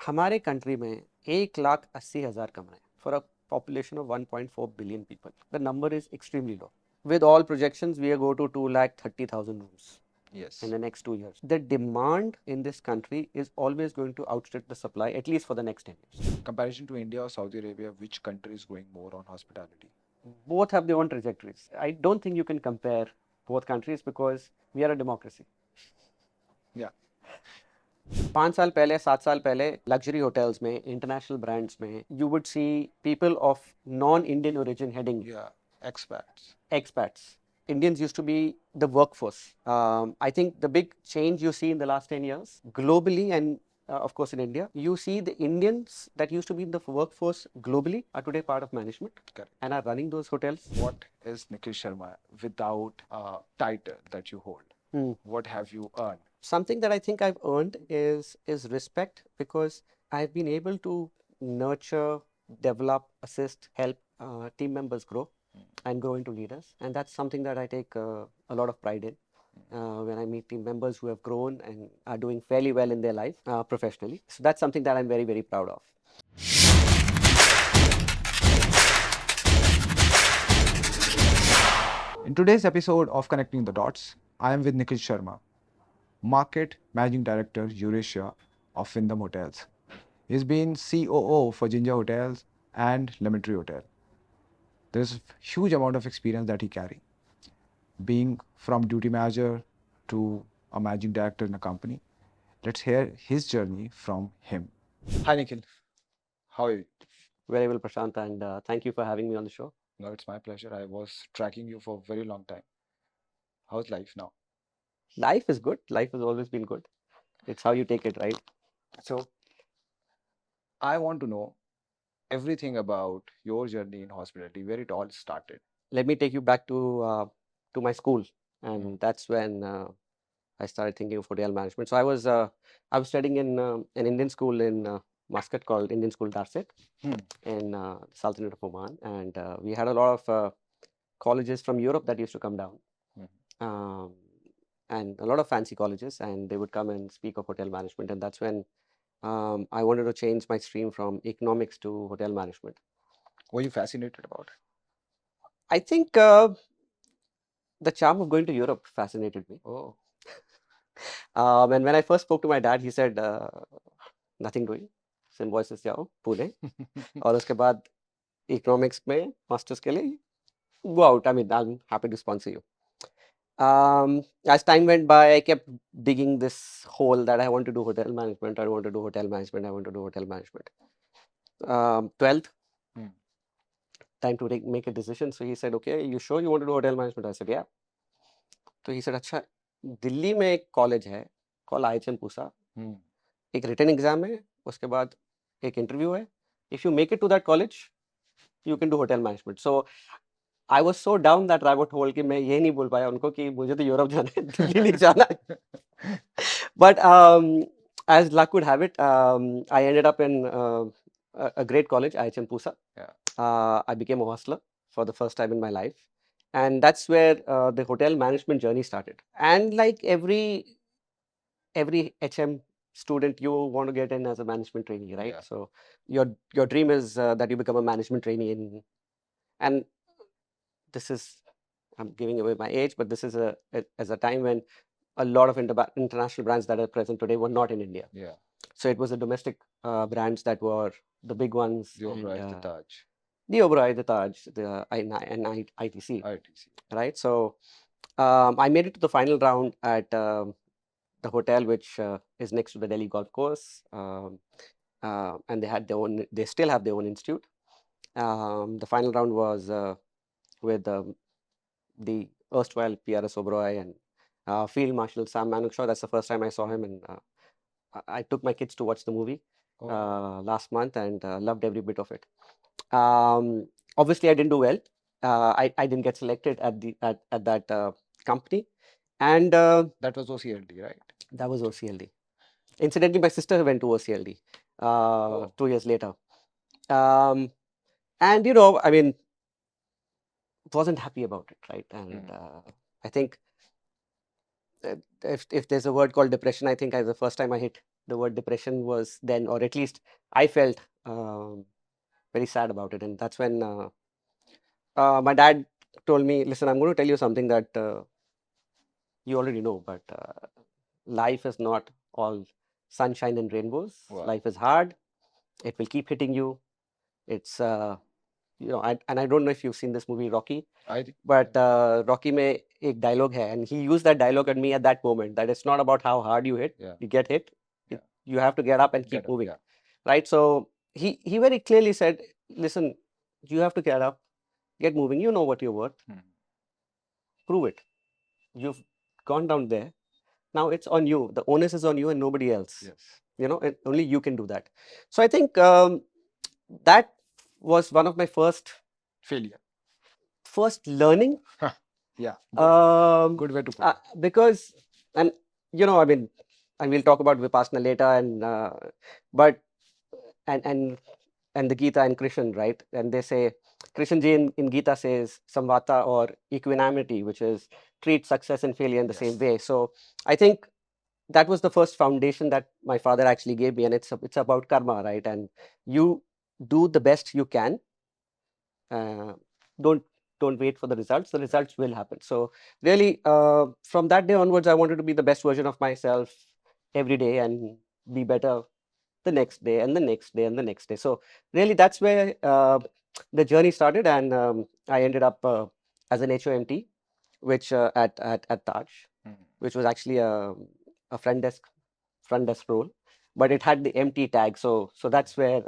हमारे कंट्री में 1,80,000 कमरे for a population of 1.4 billion people. The number is extremely low. With all projections, we go to 2,30,000 rooms Yes. in the next 2 years. The demand in this country is always going to outstrip the supply, at least for the next 10 years. Comparison to India or Saudi Arabia, which country is growing more on hospitality? Both have their own trajectories. I don't think you can compare both countries because we are a democracy. Yeah. 5 साल पहले 7 साल पहले luxury hotels में international brands में you would see people of non Indian origin heading Yeah. Expats. expats. Indians used to be the workforce. I think the big change you see in the last 10 years globally and of course in India, you see the Indians that used to be in the workforce globally are today part of management. Correct. And are running those hotels. What is Nikhil Sharma without a title that you hold? What have you earned? Something that I think I've earned is respect, because I've been able to nurture, develop, assist, help team members grow and grow into leaders, and that's something that I take a lot of pride in. When I meet team members who have grown and are doing fairly well in their life professionally, so that's something that I'm very, very proud of. In today's episode of Connecting the Dots, I am with Nikhil Sharma, Market Managing Director Eurasia of Wyndham Hotels. He's been COO for Ginger Hotels and Lemon Tree Hotel. There's a huge amount of experience that he carries, being from duty manager to a managing director in a company. Let's hear his journey from him. Hi Nikhil, how are you? Very well, Prashant, and thank you for having me on the show. No, it's my pleasure. I was tracking you for a very long time. How's life now? Life is good. Life has always been good. It's how you take it, right? So, I want to know everything about your journey in hospitality, where it all started. Let me take you back to my school, and that's when I started thinking of hotel management. So I was studying in an Indian school in Muscat called Indian School Darset in Sultanate of Oman, and we had a lot of colleges from Europe that used to come down, um, and a lot of fancy colleges, and they would come and speak of hotel management, and that's when I wanted to change my stream from economics to hotel management. Were you fascinated about it? I think the charm of going to Europe fascinated me. Oh, And when I first spoke to my dad, he said, nothing doing, symbiosis जाओ पुणे और उसके बाद economics में masters के लिए go out. I mean, I'm happy to sponsor you. As time went by, I kept digging this hole that I want to do hotel management. I want to do hotel management. I want to do hotel management. 12th, time to make a decision. So he said, okay, you sure you want to do hotel management? I said, yeah. So he said, अच्छा दिल्ली में एक college है call IHM Pusa, एक written exam है, उसके बाद एक interview है. If you make it to that college you can do hotel management. So I was so down that I was told कि मैं ये नहीं बोल पाया उनको कि मुझे तो यूरोप जाना है, दिल्ली नहीं जाना है. But as luck would have it, I ended up in a great college, IHM Pusa. I became a hostler for the first time in my life. And that's where the hotel management journey started. And like every HM student, you want to get in as a management trainee, right? Yeah. So your dream is that you become a management trainee in, and this is, I'm giving away my age, but this is as a time when a lot of international brands that are present today were not in India. Yeah. So it was the domestic brands that were the big ones. The Oberoi, the Taj. The Oberoi, the Taj, and ITC. ITC. Right. So I made it to the final round at the hotel, which is next to the Delhi Golf Course, and they still have their own institute. The final round was with the erstwhile PRS Oberoi and Field Marshal Sam Manukshaw. That's the first time I saw him, and I took my kids to watch the movie last month and loved every bit of it. Obviously, I didn't do well. I didn't get selected at that company, and that was OCLD, right? That was OCLD. Incidentally, my sister went to OCLD 2 years later, and I mean, wasn't happy about it, right? And I think if there's a word called depression, I think the first time I hit the word depression was then, or at least I felt very sad about it. And that's when my dad told me, listen, I'm going to tell you something that you already know, but life is not all sunshine and rainbows. Wow. Life is hard. It will keep hitting you. It's, and I don't know if you've seen this movie, Rocky, I think. but Rocky में एक dialogue है, and he used that dialogue at me at that moment, that it's not about how hard you hit, Yeah. you get hit, Yeah. you have to get up and Get keep up, moving, yeah. right? So he very clearly said, listen, you have to get up, get moving. You know what you're worth. Prove it. You've gone down there. Now it's on you. The onus is on you and nobody else. Yes. And only you can do that. So I think that was one of my first Failure. learning. Yeah. Good way to put it. Because, and I mean, and we'll talk about Vipassana later, but and the Gita and Krishan, right? And they say, Krishan ji in Gita says samvata, or equanimity, which is treat success and failure in the same Yes. way. So I think that was the first foundation that my father actually gave me, and it's about karma, right? And you do the best you can. Uh, don't wait for the results. The results will happen. So really, from that day onwards, I wanted to be the best version of myself every day and be better the next day and the next day and the next day. So really, that's where the journey started, and I ended up as an HOMT, which at Taj, which was actually a front desk role, but it had the MT tag. So that's where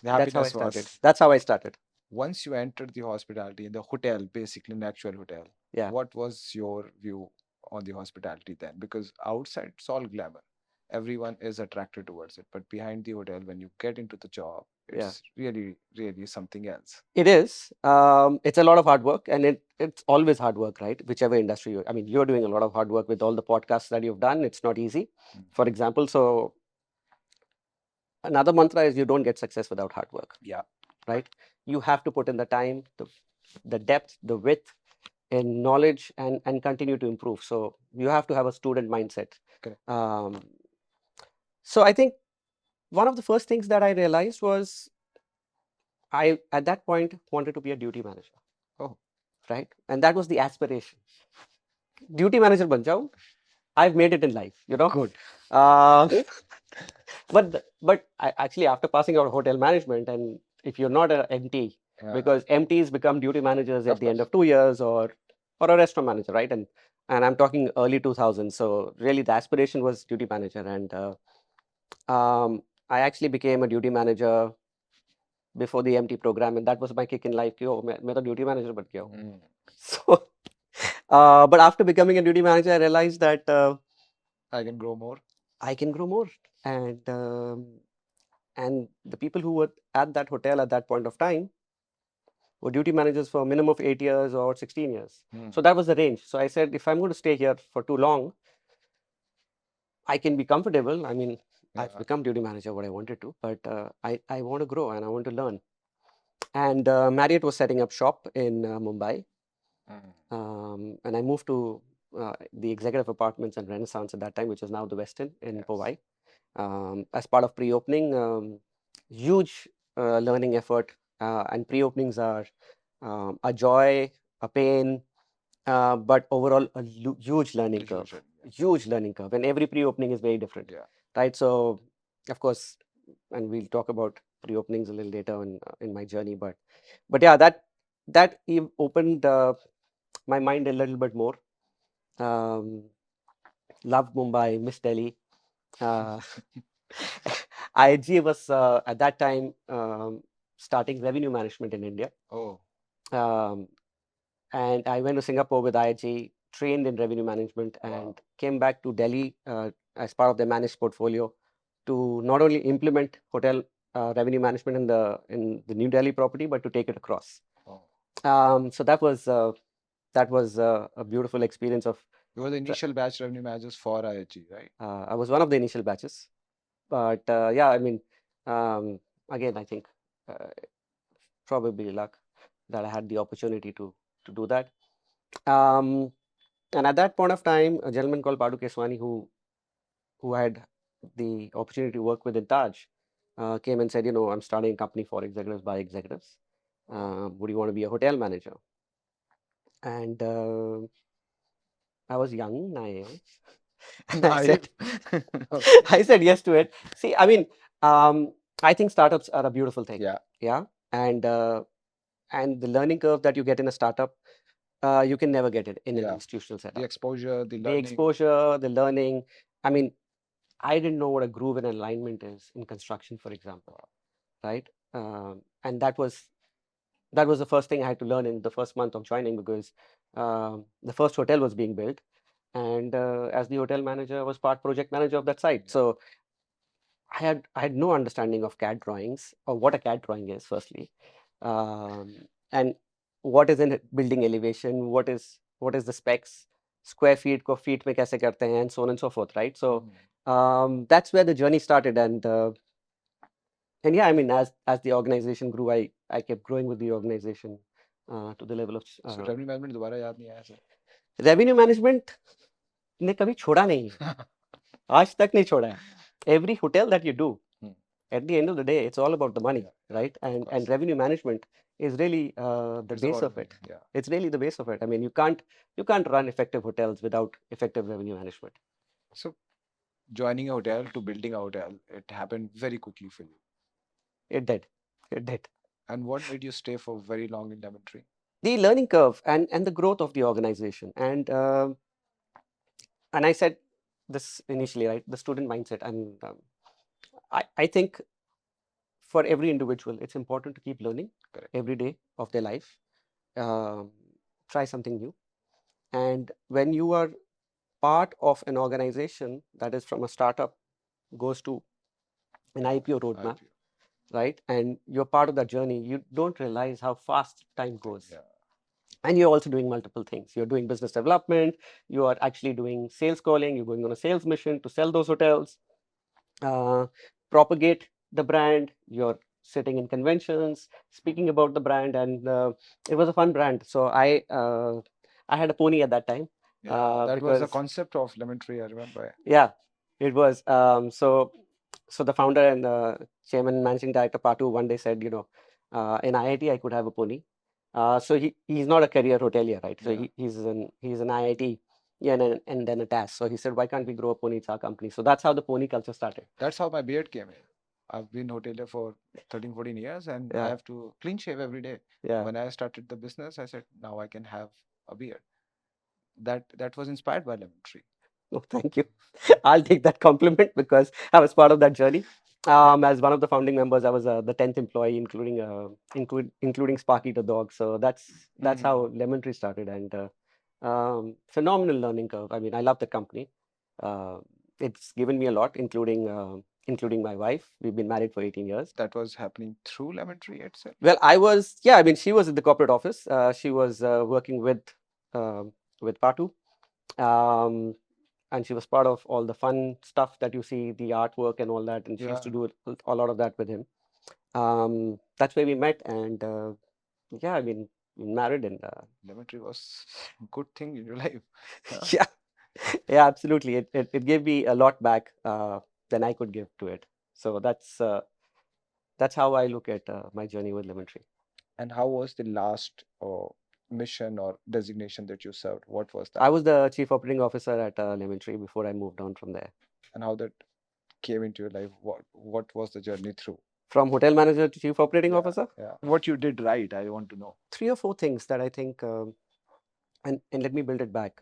The that's how I happiness started. was. That's how I started. Once you entered the hospitality in the hotel, basically an actual hotel, Yeah. what was your view on the hospitality then? Because outside it's all glamour. Everyone is attracted towards it. But behind the hotel, when you get into the job, Yeah. it's really, really something else. It is. It's a lot of hard work, and it's always hard work, right? Whichever industry I mean, you're doing a lot of hard work with all the podcasts that you've done. It's not easy, for example. So another mantra is you don't get success without hard work. Yeah. Right? You have to put in the time, the depth, the width in knowledge, and continue to improve. So you have to have a student mindset. Correct. So I think one of the first things that I realized was I, at that point, wanted to be a duty manager. Oh. Right? And that was the aspiration. Duty manager ban jao. I've made it in life, Good. But actually, after passing out hotel management, and if you're not an MT, because MTs become duty managers at the end of 2 years, or a restaurant manager, right? And I'm talking early 2000s. So really, the aspiration was duty manager, and I actually became a duty manager before the MT program, and that was my kick in life. कि, oh, मैं तो duty manager बन गया हूँ. So, but after becoming a duty manager, I realized that I can grow more. I can grow more, and the people who were at that hotel at that point of time were duty managers for a minimum of 8 years or 16 years. So that was the range. So I said, if I'm going to stay here for too long, I can be comfortable. I mean, I've become duty manager what I wanted to, but I want to grow and I want to learn. And Marriott was setting up shop in Mumbai. And I moved to the executive apartments and Renaissance at that time, which is now the Westin in Powai. As part of pre-opening, huge learning effort, and pre-openings are a joy, a pain, but overall a huge learning curve. Huge learning curve, and every pre-opening is very different. Right? So, of course, and we'll talk about pre-openings a little later in my journey, but yeah, that opened my mind a little bit more. Loved Mumbai, missed Delhi. IHG was at that time starting revenue management in India. Oh. And I went to Singapore with IHG, trained in revenue management, and came back to Delhi as part of the managed portfolio to not only implement hotel revenue management in the New Delhi property, but to take it across. So that was a beautiful experience of. You were the initial batch revenue managers for IHG, right? I was one of the initial batches, but yeah, I mean, again, I think probably luck that I had the opportunity to do that. And at that point of time, a gentleman called Padu Keswani, who had the opportunity to work with Taj, came and said, you know, I'm starting a company for executives by executives. Would you want to be a hotel manager? And I was young, naive. I Naive. said, Okay. I said yes to it. See, I mean, um, I think startups are a beautiful thing. Yeah. Yeah, and the learning curve that you get in a startup, you can never get it in an Yeah. institutional The setup. exposure, the The learning. exposure, the learning. I mean, I didn't know what a groove and alignment is in construction, for example, right? And that was the first thing I had to learn in the first month of joining, because the first hotel was being built, and as the hotel manager, I was part project manager of that site. Yeah. So I had no understanding of CAD drawings, or what a CAD drawing is, firstly, and what is in it, building elevation, what is the specs, square feet को feet में कैसे करते हैं, and so on and so forth, right? So that's where the journey started, and yeah, I mean, as the organization grew, I kept growing with the organization to the level of So revenue management दोबारा याद नहीं आया sir? revenue management ने कभी छोड़ा नहीं है, आज तक नहीं छोड़ा है. Every hotel that you do, at the end of the day, it's all about the money, Yeah, right? of And course. revenue management is really the It's base about of it. money. Yeah. It's really the base of it. I mean, you can't run effective hotels without effective revenue management. So joining a hotel to building a hotel, it happened very quickly for you. It did. It did. And what made you stay for very long in Lemon Tree? The learning curve and the growth of the organization, and I said this initially, right? The student mindset, and I think for every individual, it's important to keep learning Correct. every day of their life. Um, Try something new, and when you are part of an organization that is from a startup goes to an IPO roadmap, IPO. right? And you're part of that journey, you don't realize how fast time goes. Yeah. And you're also doing multiple things. You're doing business development, you are actually doing sales calling, you're going on a sales mission to sell those hotels, uh, propagate the brand, you're sitting in conventions, speaking about the brand, and it was a fun brand. So I had a pony at that time. Yeah, that was the Because concept of Lemon Tree, I remember. yeah, it was. So the founder and chairman, managing director Patu one day said, you know, in IIT I could have a pony. So he's not a career hotelier, right? So Yeah. he's an IIT, yeah, and then a TAS. So he said, why can't we grow a pony? It's our company. So that's how the pony culture started. That's how my beard came in. I've been hotelier for 13, 14 years and I Yeah, have to clean shave every day. yeah. When I started the business, I said, now I can have a beard. That was inspired by Lemon Tree. Oh, thank you. I'll take that compliment because I was part of that journey. As one of the founding members, I was the 10th employee, including Sparky the dog. So that's how Lemon Tree started, and phenomenal learning curve. I mean, I love the company. Uh, it's given me a lot, including my wife. We've been married for 18 years. That was happening through Lemon Tree itself. Well, yeah, I mean, she was in the corporate office. She was working with Patu. Um, and she was part of all the fun stuff that you see, the artwork and all that, and she used to Yeah. do a lot of that with him. That's where we met, and yeah, I mean, we married, and Lemon Tree was a good thing in your life. Yeah. yeah, yeah, absolutely. It gave me a lot back than I could give to it. So that's how I look at my journey with Lemon Tree. And how was the last mission or designation that you served? What was I that? was the chief operating officer at Lemon Tree before I moved on from there. And how that came into your life? What was the journey through? From hotel manager to chief operating Yeah, officer, yeah. What you did right, I want to know. 3 or 4 things that I think, and let me build it back.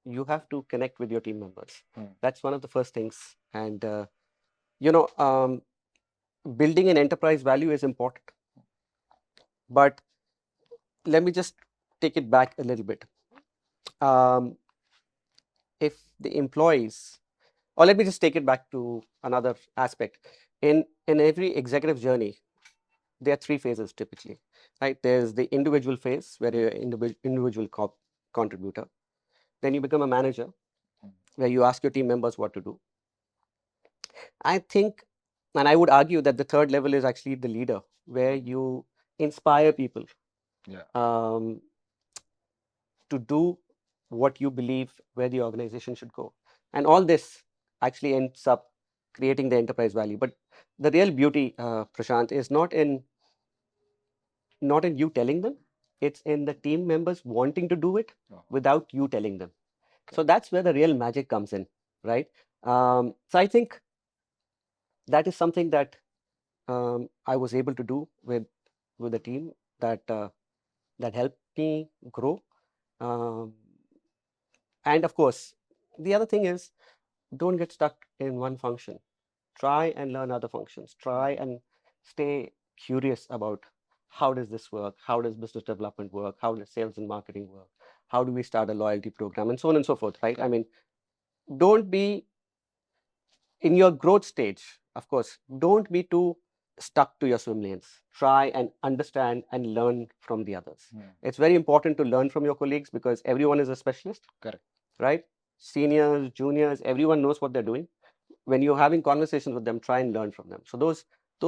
You have to connect with your team members. That's one of the first things. And, you know, building an enterprise value is important. But let me just take it back a little bit. If the employees, or let me just take it back to another aspect. In every executive journey, there are 3 phases typically, right? There's the individual phase where you're an individual contributor. Then you become a manager, where you ask your team members what to do. I think, and I would argue that the third level is actually the leader, where you inspire people Yeah. to do what you believe where the organization should go. And all this, actually ends up creating the enterprise value. But the real beauty, Prashant, is not in you telling them. It's in the team members wanting to do it without you telling them. So that's where the real magic comes in, right? So I think that is something that I was able to do with the team that helped me grow. Um, and of course, the other thing is, don't get stuck in one function. Try and learn other functions. Try and stay curious about how does this work? How does business development work? How does sales and marketing work? How do we start a loyalty program? And so on and so forth, right? I mean, don't be in your growth stage, of course, don't be too stuck to your swim lanes. Try and understand and learn from the others. It's very important to learn from your colleagues because everyone is a specialist. Correct. Right? Seniors, juniors, everyone knows what they're doing. When you're having conversations with them, try and learn from them. So those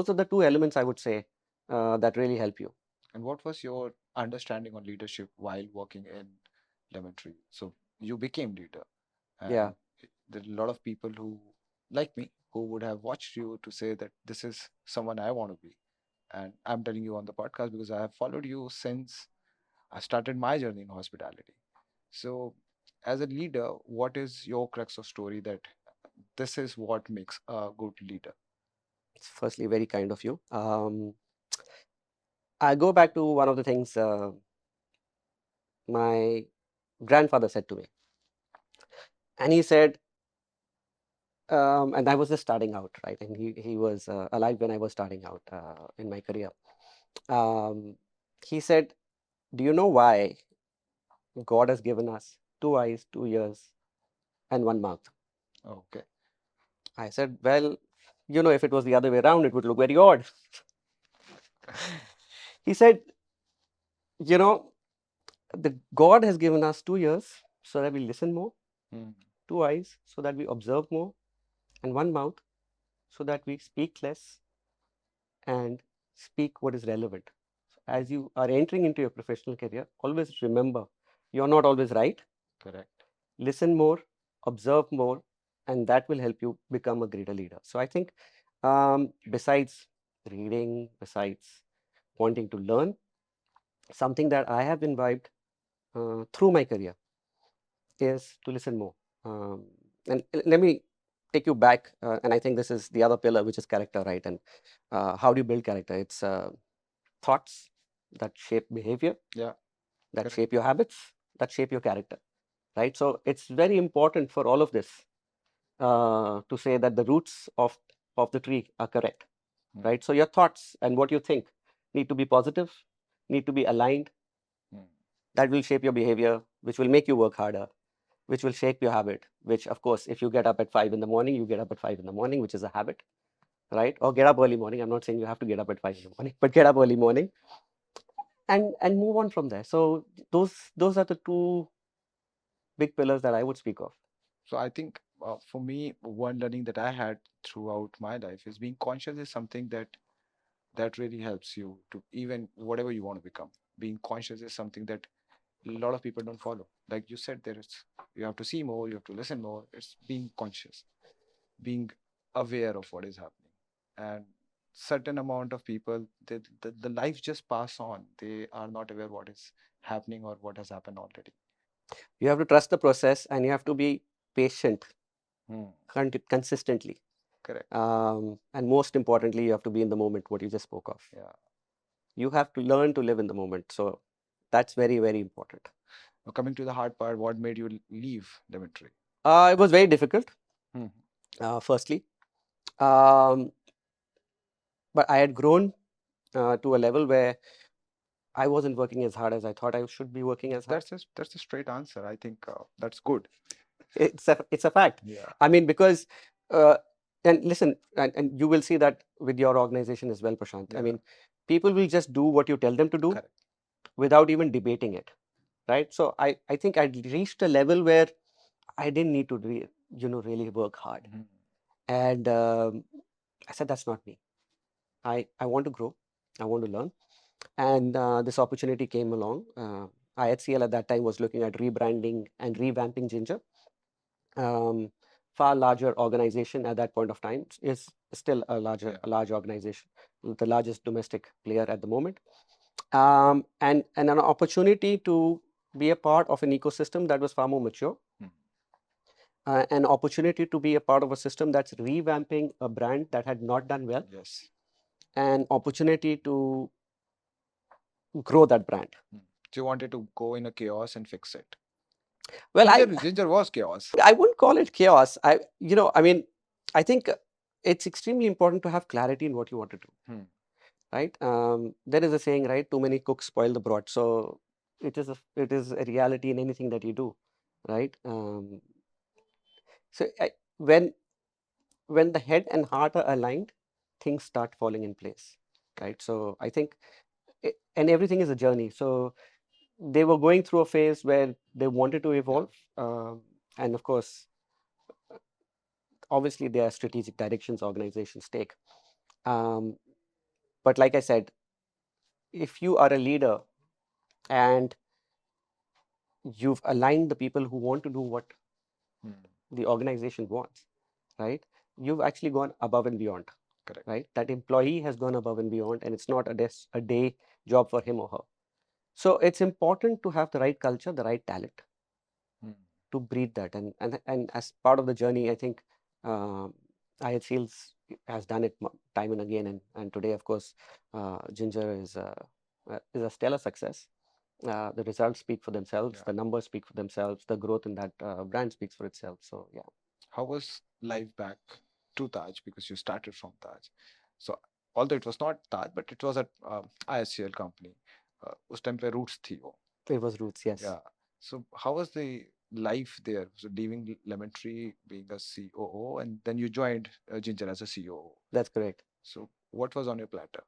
are the two elements I would say that really help you. And what was your understanding on leadership while working in Lemon Tree? So you became leader, Yeah. and there are a lot of people who, like me, who would have watched you to say that this is someone I want to be. And I'm telling you on the podcast because I have followed you since I started my journey in hospitality. So, as a leader, what is your crux of story that this is what makes a good leader? It's firstly very kind of you. I go back to one of the things my grandfather said to me. And he said, and I was just starting out, right? And he was alive when I was starting out in my career. Um, he said, do you know why God has given us two eyes, 2 ears, and one mouth? Okay. I said, well, if it was the other way around, it would look very odd. He said, you know, the God has given us 2 ears so that we listen more, two eyes so that we observe more, and one mouth so that we speak less and speak what is relevant. So as you are entering into your professional career, always remember you're not always right. Correct. Listen more, observe more, and that will help you become a greater leader. So I think besides reading, besides wanting to learn, something that I have imbibed through my career is to listen more. And let me take you back, and I think this is the other pillar, which is character, right? And how do you build character? It's thoughts that shape behavior, Yeah. that Correct. shape your habits, that shape your character, right? So it's very important for all of this to say that the roots of the tree are correct, right? So your thoughts and what you think need to be positive, need to be aligned. That will shape your behavior, which will make you work harder, which will shape your habit, which of course, if you get up at 5 in the morning, you get up at 5 in the morning, which is a habit, right? Or get up early morning. I'm not saying you have to get up at 5 in the morning, but get up early morning and move on from there. So those are the two big pillars that I would speak of. So I think for me, one learning that I had throughout my life is being conscious is something that really helps you to even whatever you want to become. Being conscious is something that a lot of people don't follow. Like you said, there is you have to see more, you have to listen more. It's being conscious, being aware of what is happening, and certain amount of people, the life just pass on. They are not aware what is happening or what has happened already. You have to trust the process and you have to be patient consistently. Correct. And most importantly, you have to be in the moment, what you just spoke of. Yeah. You have to learn to live in the moment. So that's very, very important. Now, coming to the hard part, what made you leave Daventry? It was very difficult, firstly. Um, but I had grown to a level where I wasn't working as hard as I thought I should be working as hard. That's a straight answer. I think that's good. It's a fact. Yeah. I mean, because uh, and listen, and you will see that with your organization as well, Prashant. I mean, people will just do what you tell them to do. Correct. Without even debating it, right? So I think I'd reached a level where I didn't need to really work hard. And I said, that's not me. I want to grow. I want to learn. And this opportunity came along. IHCL at that time was looking at rebranding and revamping Ginger. Um, far larger organization at that point of time. Is still a large organization, the largest domestic player at the moment, and an opportunity to be a part of an ecosystem that was far more mature, an opportunity to be a part of a system that's revamping a brand that had not done well, Yes. an opportunity to grow that brand. So you wanted to go in a chaos and fix it. Well, Ginger was chaos. I wouldn't call it chaos. I mean, I think it's extremely important to have clarity in what you want to do, right? There is a saying, right? Too many cooks spoil the broth. So it is a reality in anything that you do, right? So when the head and heart are aligned, things start falling in place, right? So I think, and everything is a journey. So they were going through a phase where they wanted to evolve, and of course, obviously, there are strategic directions organizations take. But like I said, if you are a leader and you've aligned the people who want to do what the organization wants, right? You've actually gone above and beyond. Correct. Right? That employee has gone above and beyond, and it's not a day job for him or her. So it's important to have the right culture, the right talent to breed that. And as part of the journey, I think IHCLs has done it time and again. And today, of course, Ginger is a stellar success. The results speak for themselves. The numbers speak for themselves. The growth in that brand speaks for itself. So yeah. How was life back to Taj? Because you started from Taj. So although it was not Taj, but it was at ISCL company. उस time पे roots थी वो. It was Roots, yes. Yeah. So how was the life there? So leaving Lemon Tree, being a COO, and then you joined Ginger as a COO. That's correct. So what was on your platter?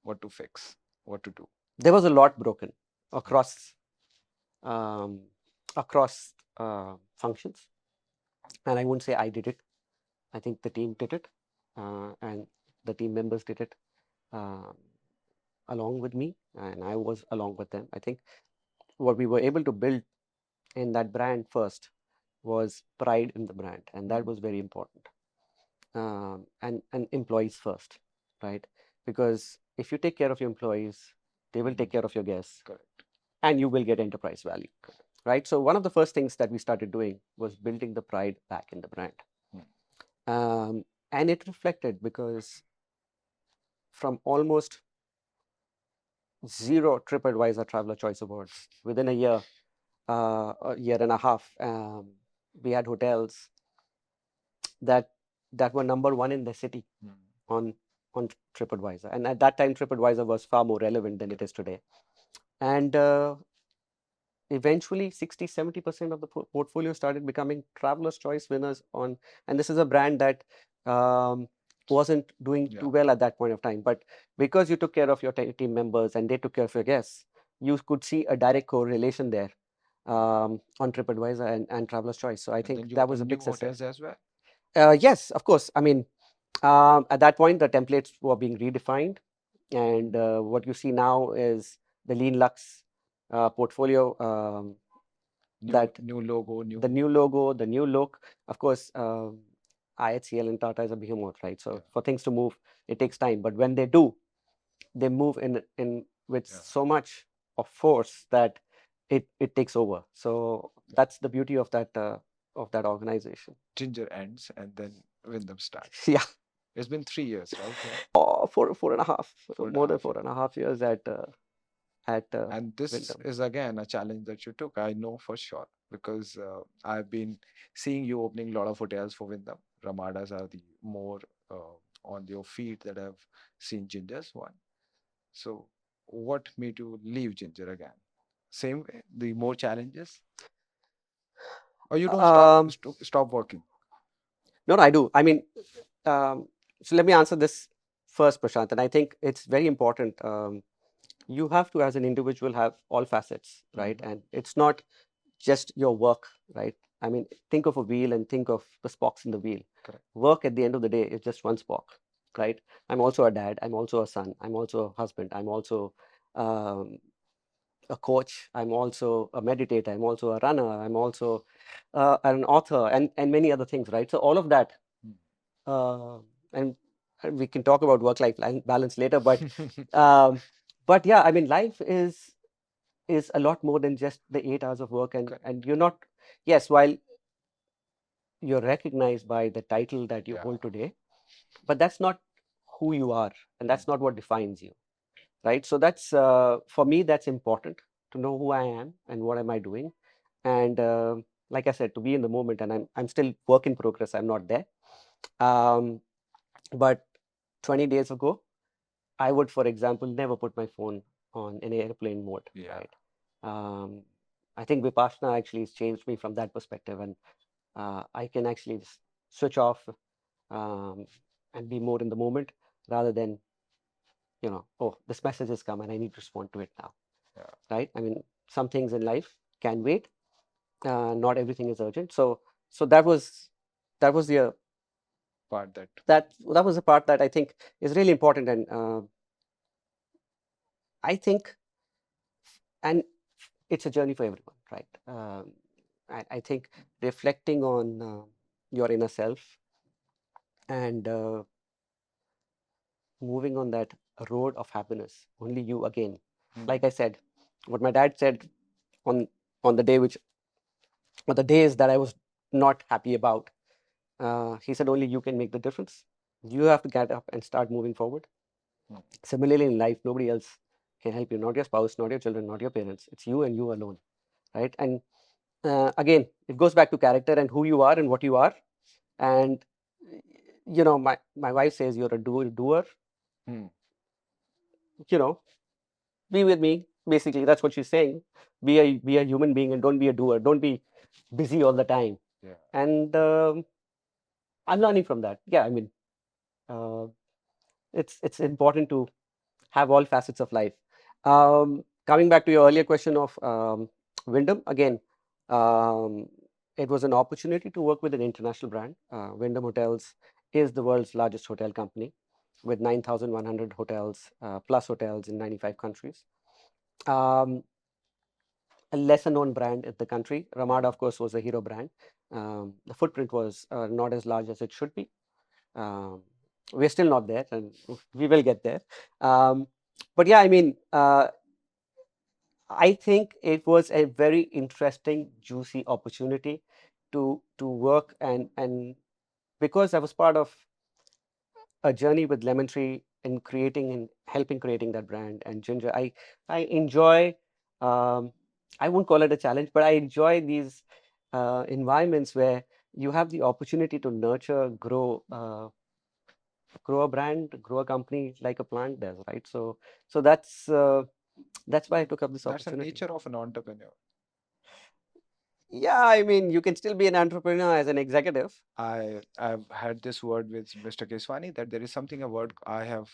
What to fix? What to do? There was a lot broken across um, functions, and I wouldn't say I did it. I think the team did it, and the team members did it um, along with me, and I was along with them. I think what we were able to build in that brand first was pride in the brand, and that was very important. And employees first, right? Because if you take care of your employees, they will take care of your guests. Correct. And you will get enterprise value. Correct. Right? So one of the first things that we started doing was building the pride back in the brand. And it reflected, because from almost 0 TripAdvisor Traveler Choice Awards within a year and a half, we had hotels that were number 1 in the city on TripAdvisor. And at that time, TripAdvisor was far more relevant than it is today. And eventually 60-70% of the portfolio started becoming Traveler's Choice winners on, and this is a brand that wasn't doing too well at that point of time. But because you took care of your team members and they took care of your guests, you could see a direct correlation there on TripAdvisor and Traveler's Choice. So I think that was a big success. As well. Yes, of course. I mean, at that point, the templates were being redefined, and what you see now is the Lean Lux portfolio. New logo, the new logo, the new look. Of course, IHCL and Tata is a behemoth, right? So for things to move, it takes time. But when they do, they move in with so much of force that it takes over. So that's the beauty of that organization. Ginger ends and then Wyndham starts. Yeah. It's been 3 years, right? Four and a half, more than 4.5 years at and this Wyndham. is again a challenge that you took. I know for sure, because I've been seeing you opening a lot of hotels for Wyndham. Ramadas are the more on your feet that I've seen Ginger's one. So what made you leave Ginger again? Same way, the more challenges? Or you don't stop working? No, I do. I mean, so let me answer this first, Prashant. And I think it's very important. You have to, as an individual, have all facets, right? And it's not just your work, right? I mean, think of a wheel and think of the spokes in the wheel. Correct. Work at the end of the day is just one spoke, right? I'm also a dad. I'm also a son. I'm also a husband. I'm also a coach. I'm also a meditator. I'm also a runner. I'm also an author, and many other things, right? So all of that, uh, and we can talk about work-life balance later. Um, but yeah, I mean, life is a lot more than just the 8 hours of work, and Correct. and you're not. Yes, while you're recognized by the title that you Yeah. hold today, but that's not who you are, and that's not what defines you, right? So that's for me, that's important to know who I am and what am I doing, and like I said, to be in the moment. And I'm still work in progress. I'm not there, but 20 days ago, I would, for example, never put my phone on an airplane mode, Yeah. right? I think Vipassana actually has changed me from that perspective, and I can actually just switch off, um, and be more in the moment rather than, oh, this message has come and I need to respond to it now, Yeah. right? I mean, some things in life can wait. Not everything is urgent. So that was the Part that. that was the part that I think is really important, and I think, and it's a journey for everyone, right? I think reflecting on your inner self and moving on that road of happiness, only you again. Like I said, what my dad said on on the day which or the days that I was not happy about, he said only you can make the difference. You have to get up and start moving forward. Similarly, in life, nobody else can help you, not your spouse, not your children, not your parents. It's you and you alone, right? And again, it goes back to character and who you are and what you are. And my wife says you're a doer. Hmm. You know, be with me. Basically, that's what she's saying. Be a human being and don't be a doer. Don't be busy all the time. Yeah. And I'm learning from that. Yeah, I mean, uh, it's important to have all facets of life. Coming back to your earlier question of Wyndham, again, um, it was an opportunity to work with an international brand. Wyndham Hotels is the world's largest hotel company with 9,100 hotels, plus hotels in 95 countries. Um, a lesser known brand in the country. Ramada, of course, was a hero brand. The footprint was not as large as it should be. Um, we're still not there, and we will get there. But yeah, I mean, I think it was a very interesting, juicy opportunity to work, and because I was part of a journey with Lemon Tree in creating and helping creating that brand and Ginger, I enjoy. Um, I won't call it a challenge, but I enjoy these environments where you have the opportunity to nurture, grow a brand, grow a company like a plant does, right? So that's why I took up this That's the opportunity. nature of an entrepreneur. Yeah, I mean, you can still be an entrepreneur as an executive. I've had this word with Mr. Keswani that there is something a word I have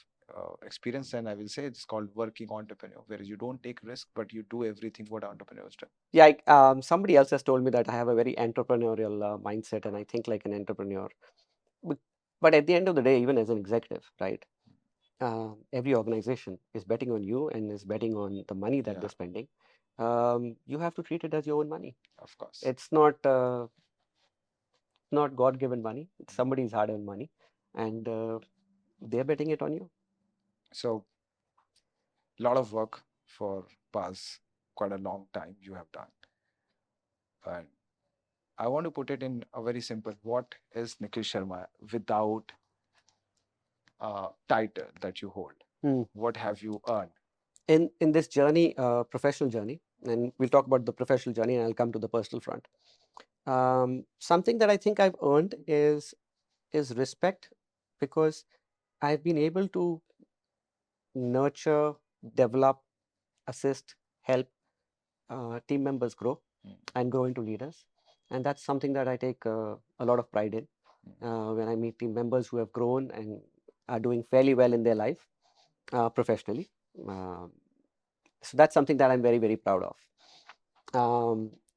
experienced, and I will say it's called working entrepreneur, where you don't take risk, but you do everything what entrepreneurs do. Yeah, somebody else has told me that I have a very entrepreneurial mindset and I think like an entrepreneur. But, but at the end of the day, even as an executive, right? Every organization is betting on you and is betting on the money that Yeah, they're spending. You have to treat it as your own money. of course. It's not God-given money. It's somebody's hard-earned money, and they're betting it on you. So, a lot of work for past quite a long time you have done. And I want to put it in a very simple. What is Nikhil Sharma without a title that you hold? Hmm. What have you earned? In this journey, professional journey, and we'll talk about the professional journey, and I'll come to the personal front. Something that I think I've earned is respect, because I've been able to nurture, develop, assist, help team members grow and grow into leaders, and that's something that I take a lot of pride in when I meet team members who have grown and are doing fairly well in their life professionally. Um, so that's something that I'm very, very proud of.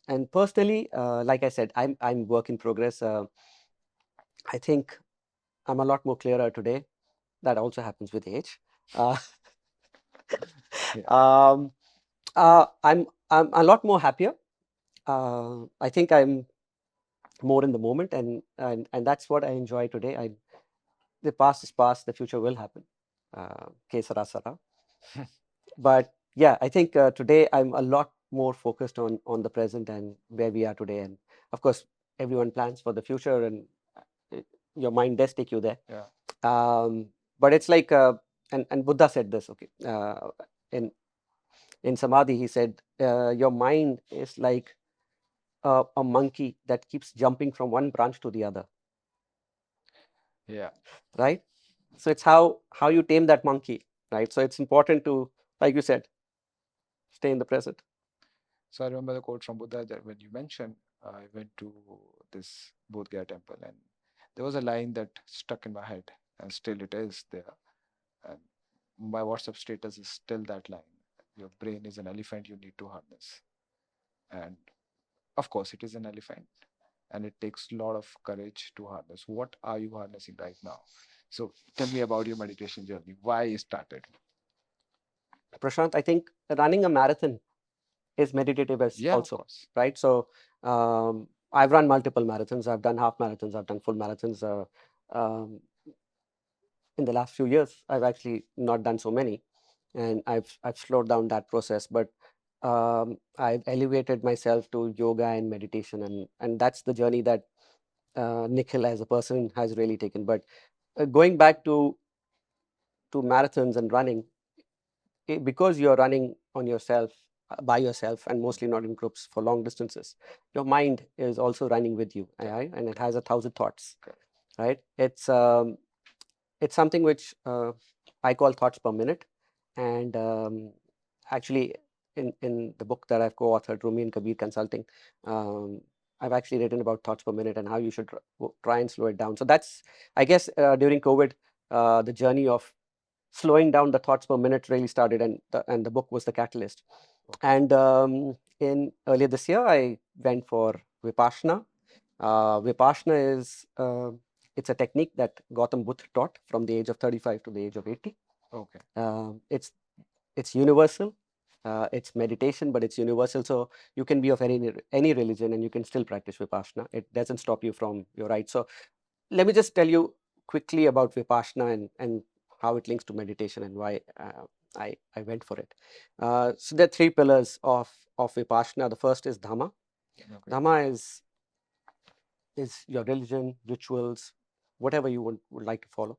And personally, like I said, I'm work in progress. I think I'm a lot more clearer today. That also happens with age. Uh, Yeah. um, I'm a lot more happier. I think I'm more in the moment, and that's what I enjoy today. The past is past, the future will happen. Ke sara sara. But yeah, I think today I'm a lot more focused on the present and where we are today. And of course, everyone plans for the future, and uh, your mind does take you there. Yeah. But it's like, and Buddha said this. Okay, in in Samadhi, he said, your mind is like a monkey that keeps jumping from one branch to the other, Yeah. right? So it's how you tame that monkey, right? So it's important to, like you said, stay in the present. So I remember the quote from Buddha that when you mentioned, I went to this Bodh Gaya temple, and there was a line that stuck in my head, and still it is there. And my WhatsApp status is still that line. Your brain is an elephant you need to harness. And of course, it is an elephant, and it takes a lot of courage to harness. What are you harnessing right now? So tell me about your meditation journey. Why you started? Prashant, I think running a marathon is meditative as Yeah, of also, course. right? So I've run multiple marathons. I've done half marathons. I've done full marathons. Um, in the last few years, I've actually not done so many, and I've slowed down that process. But I've elevated myself to yoga and meditation, and that's the journey that Nikhil as a person has really taken. But going back to marathons and running, because you're running on yourself, by yourself, and mostly not in groups for long distances, your mind is also running with you, Correct. right? And it has 1,000 thoughts, Correct. right? It's something which I call thoughts per minute. And actually, in the book that I've co-authored, Rumi and Kabir Consulting, um, I've actually written about thoughts per minute and how you should try and slow it down. So that's, I guess, during COVID, the journey of slowing down the thoughts per minute really started, and the book was the catalyst. Okay. And in earlier this year, I went for Vipassana. Vipassana is it's a technique that Gautam Buddha taught from the age of 35 to the age of 80. Okay. It's universal. It's meditation, but it's universal. So you can be of any religion and you can still practice Vipassana. It doesn't stop you from your right. So let me just tell you quickly about Vipassana and how it links to meditation and why I went for it. So there are three pillars of Vipassana. The first is Dhamma. Okay. Dhamma is your religion, rituals, whatever you would like to follow.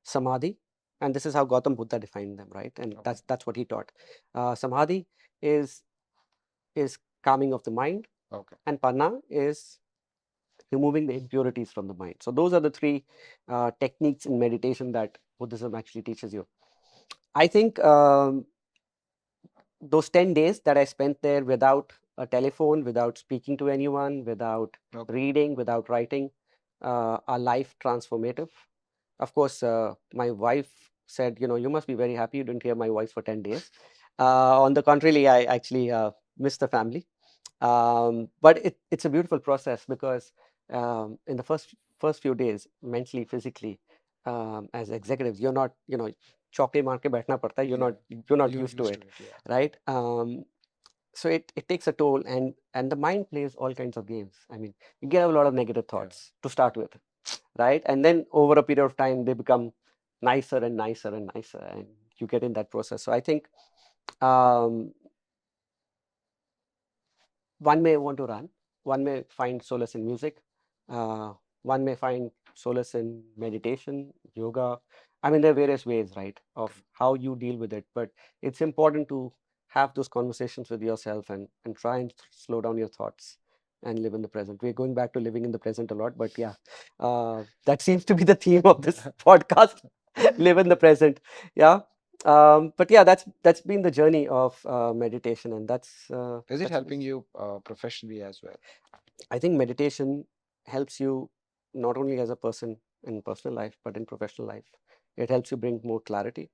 Samadhi, and this is how Gautam Buddha defined them, right? And Okay. that's what he taught. Samadhi is is calming of the mind, Okay. and Panna is removing the impurities from the mind. So those are the three techniques in meditation that Buddhism actually teaches you. I think those 10 days that I spent there without a telephone, without speaking to anyone, without Okay. reading, without writing, are life transformative. Of course, my wife said, you must be very happy you didn't hear my voice for 10 days. On the contrary, I actually missed the family. But it's a beautiful process because in the first few days, mentally, physically, as executives, you're not, chौके मार के बैठना पड़ता है. Yeah. You're not You're used to used to it, it. Yeah. right? So it takes a toll, and the mind plays all kinds of games. I mean, you get a lot of negative Yeah. thoughts to start with, right? And then over a period of time, they become nicer and nicer and nicer, and you get in that process. So I think um, one may want to run, one may find solace in music, uh, one may find solace in meditation, yoga. I mean, there are various ways, right, of how you deal with it. But it's important to have those conversations with yourself and try and slow down your thoughts and live in the present. We're going back to living in the present a lot, but yeah, that seems to be the theme of this podcast. Live in the present. Yeah. But yeah, that's been the journey of meditation, and Is it that's helping you professionally as well? I think meditation helps you not only as a person in personal life, but in professional life. It helps you bring more clarity.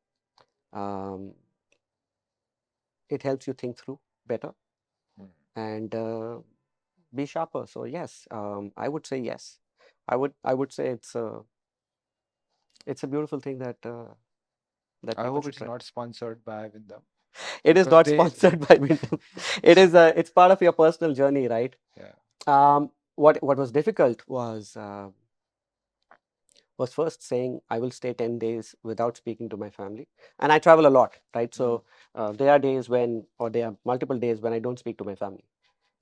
Um, it helps you think through better Mm. and be sharper. So yes, I would say yes. I would say it's a beautiful thing that I people hope should it's try. not sponsored by Wyndham. It is because not they, sponsored by Wyndham. It's part of your personal journey, right? yeah. What was difficult was first saying I will stay 10 days without speaking to my family. And I travel a lot, right? So there are days when, or there are multiple days when I don't speak to my family.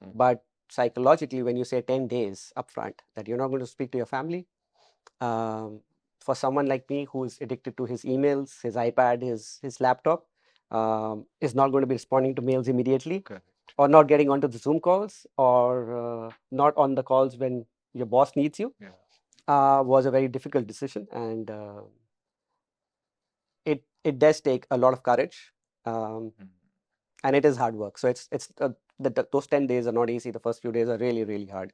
Mm. But psychologically, when you say 10 days upfront that you're not going to speak to your family, um, for someone like me who's addicted to his emails, his iPad, his laptop, is not going to be responding to mails immediately, Correct. or not getting onto the Zoom calls, or not on the calls when your boss needs you, Yeah. was a very difficult decision, and it does take a lot of courage, um, Mm. and it is hard work. So those 10 days are not easy. The first few days are really, really hard.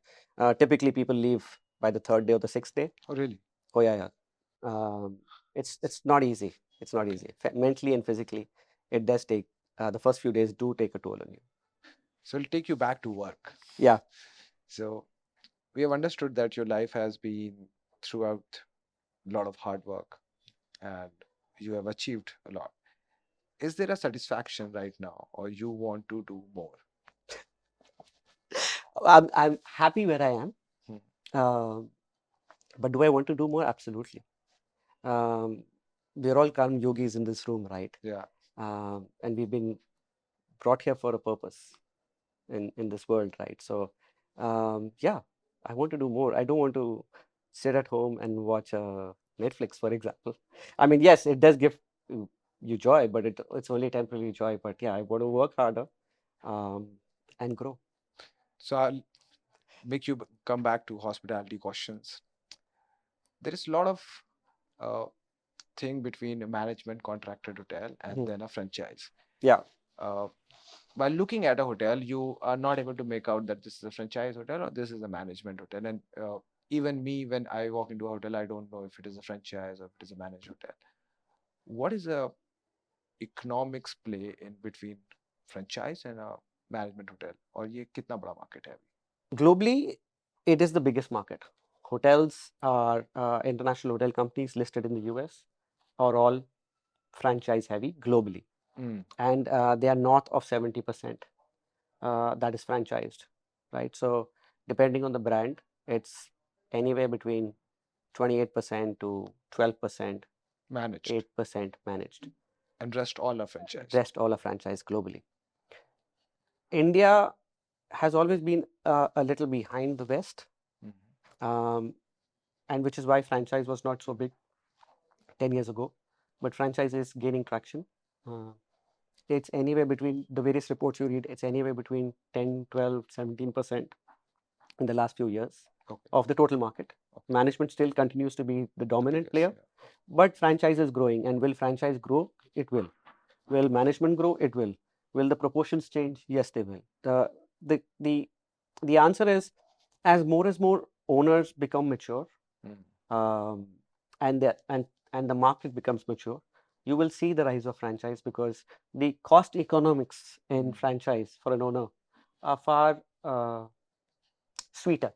Typically, people leave by the third day or the sixth day. Oh, really? Oh yeah, yeah. It's not easy. It's not Okay. easy. Mentally and physically, it does take. The first few days do take a toll on you. So it'll take you back to work. Yeah. So we have understood that your life has been throughout a lot of hard work and you have achieved a lot. Is there a satisfaction right now, or you want to do more? I'm happy where I am. Hmm. Um, but do I want to do more? Absolutely. Um, we're all karma yogis in this room, right? Yeah. And we've been brought here for a purpose in this world, right? So, yeah, I want to do more. I don't want to sit at home and watch Netflix, for example. I mean, yes, it does give you joy, but it's only temporary joy. But yeah, I want to work harder, um, and grow. So I'll make you come back to hospitality questions. There is a lot of uh, thing between a management contracted hotel and Mhm. then a franchise. Yeah. Uh, while looking at a hotel, you are not able to make out that this is a franchise hotel or this is a management hotel. And even me, when I walk into a hotel, I don't know if it is a franchise or if it is a managed hotel. What is the economics play in between franchise and a management hotel? और ये कितना बड़ा market है अभी? Globally, it is the biggest market. Hotels are international hotel companies listed in the US are all franchise heavy globally, Mm. and they are north of 70% that is franchised, right? So depending on the brand, it's anywhere between 28% to 12%, Managed 8% managed. and rest all are franchise. Rest all are franchise globally. India has always been a little behind the West, Mhm. and which is why franchise was not so big 10 years ago. But franchise is gaining traction. Uh, it's anywhere between the various reports you read, it's anywhere between 10, 12, 17% in the last few years Okay. of the total market. Okay. Management still continues to be the dominant Yes, player, yeah. but franchise is growing. And will franchise grow? It will. Will management grow? It will. Will the proportions change? Yes, they will. The the the answer is, as more owners become mature, Mm. um, and the and the market becomes mature, you will see the rise of franchise, because the cost economics in franchise for an owner are far sweeter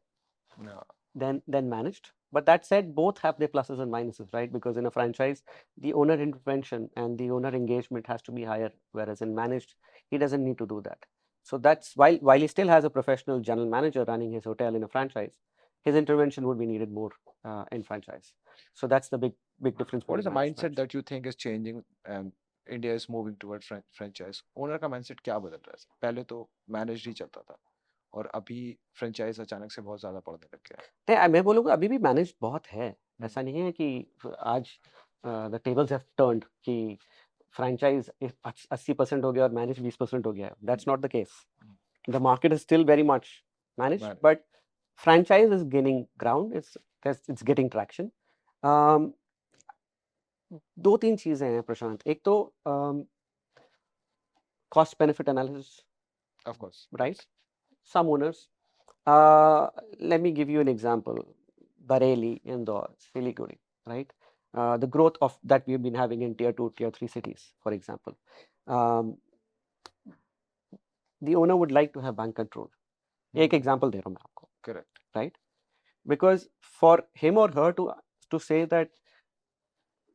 Yeah. than managed. But that said, both have their pluses and minuses, right? Because in a franchise, the owner intervention and the owner engagement has to be higher, whereas in managed, he doesn't need to do that. So that's while he still has a professional general manager running his hotel in a franchise, his intervention would be needed more in franchise. So that's the big difference What is between the managed mindset that you think is changing and India is moving toward franchise? Owner का mindset क्या बदल रहा है? पहले तो managed ही चलता था और अभी franchise अचानक से बहुत ज़्यादा बढ़ने लग गया है. नहीं, मैं बोलूँगा अभी भी मैनेज बहुत है। ऐसा नहीं है कि आज द टेबल्स हैव टर्न्ड कि फ्रैंचाइज़ 80% हो गया और मैनेज 20% हो गया है। That's not the case. The market is still very much managed, Managed. But franchise is gaining ground, it's getting traction. Um, 2-3 चीज़ें हैं प्रशांत। एक तो cost benefit analysis, Of course. Right? Yes. Some owners. Let me give you an example. Bareilly, Indore, Siliguri, right? The growth of that we've been having in tier 2, tier 3 cities, for example. Um, the owner would like to have bank control. एक example दे रहा हूँ मैं आपको, Correct. right? Because for him or her to say that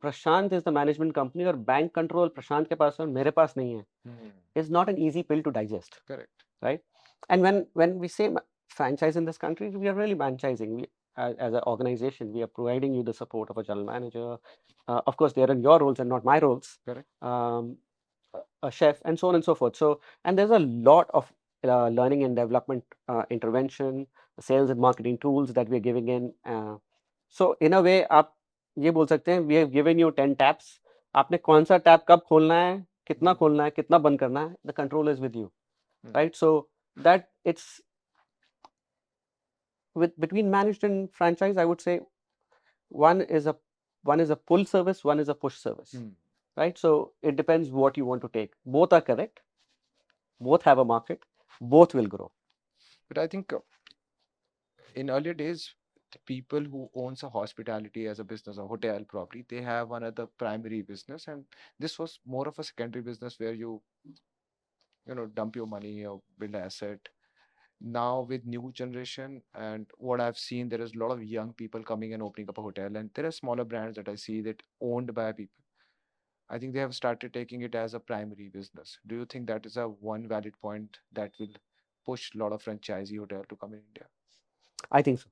Prashant is the management company और bank control प्रशांत के पास है और मेरे पास नहीं है, is not an easy pill to digest. Correct. Right? And when we say franchise in this country, we are really franchising. We, as an organization, we are providing you the support of a general manager. Of course, they are in your roles and not my roles. Correct. A chef, and so on and so forth. So, and there's a lot of learning and development intervention, sales and marketing tools that we are giving in. So, in a way, आप ये बोल सकते हैं, we have given you 10 taps. आपने कौन सा tap कब खोलना है, कितना खोलना है, कितना बंद करना है, the control is with you, right? So that it's with between managed and franchise, I would say one is a pull service, one is a push service, right? So it depends what you want to take. Both are correct. Both have a market. Both will grow. But I think in earlier days, the people who owns a hospitality as a business, a hotel property, they have one other primary business, and this was more of a secondary business where you dump your money or build an asset. Now with new generation and what I've seen, there is a lot of young people coming and opening up a hotel, and there are smaller brands that I see that owned by people. I think they have started taking it as a primary business. Do you think that is a one valid point that will push a lot of franchisee hotel to come in India? I think so.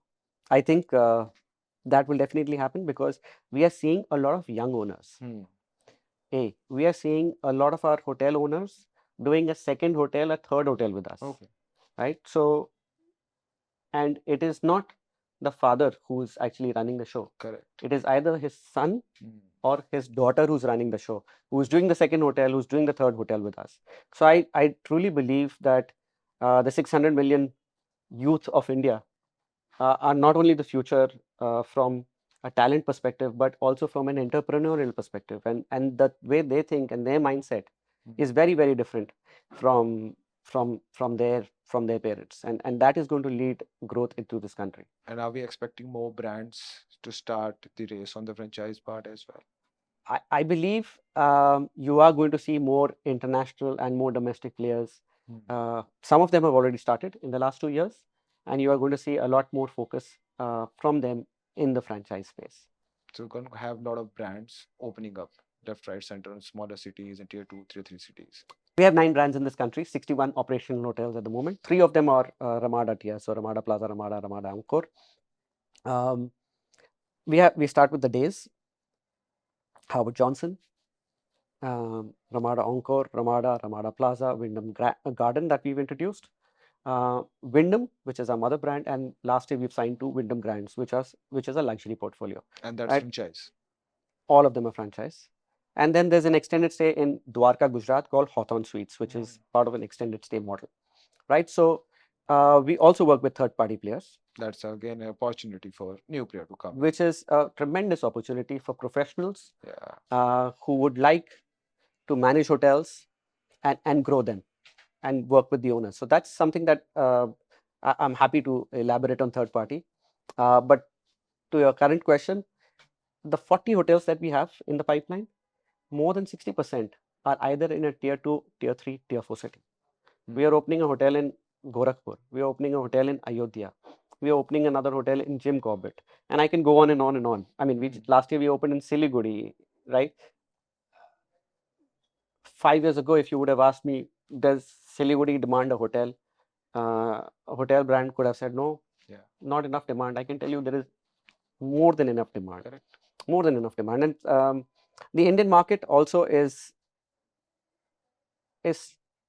I think that will definitely happen because we are seeing a lot of young owners. We are seeing a lot of our hotel owners doing a second hotel, a third hotel with us. Okay. Right? So, and it is not the father who's actually running the show. Correct. It is either his son or his daughter who's running the show, who's doing the second hotel, who's doing the third hotel with us. So I truly believe that the 600 million youth of India are not only the future from a talent perspective, but also from an entrepreneurial perspective. And the way they think and their mindset is very, very different from their parents. And that is going to lead growth into this country. And are we expecting more brands to start the race on the franchise part as well? I believe you are going to see more international and more domestic players. Some of them have already started in the last 2 years, and you are going to see a lot more focus from them in the franchise space. So we're going to have a lot of brands opening up left, right, center in smaller cities in tier 2, tier 3 cities. We have 9 brands in this country, 61 operational hotels at the moment. 3 of them are Ramada tier, so Ramada Plaza, Ramada Encore. We start with the days. Howard Johnson, Ramada Encore, Ramada Plaza, Wyndham Garden that we've introduced. Wyndham, which is our mother brand, and last year we've signed 2 Wyndham Grands, which is a luxury portfolio. And that's right? franchise. All of them are franchise. And then there's an extended stay in Dwarka, Gujarat called Hawthorne Suites, which is part of an extended stay model, right? So we also work with third-party players. That's again an opportunity for new player to come. Which is a tremendous opportunity for professionals who would like to manage hotels and grow them and work with the owners. So that's something that I'm happy to elaborate on third party. But to your current question, the 40 hotels that we have in the pipeline, more than 60% are either in a tier 2, tier 3, tier 4 city. We are opening a hotel in Gorakhpur. We are opening a hotel in Ayodhya. We are opening another hotel in Jim Corbett. And I can go on and on and on. I mean, last year we opened in Siliguri, right? 5 years ago, if you would have asked me, does Siliguri demand a hotel? A hotel brand could have said, no, not enough demand. I can tell you there is more than enough demand. Correct. More than enough demand. And the Indian market also is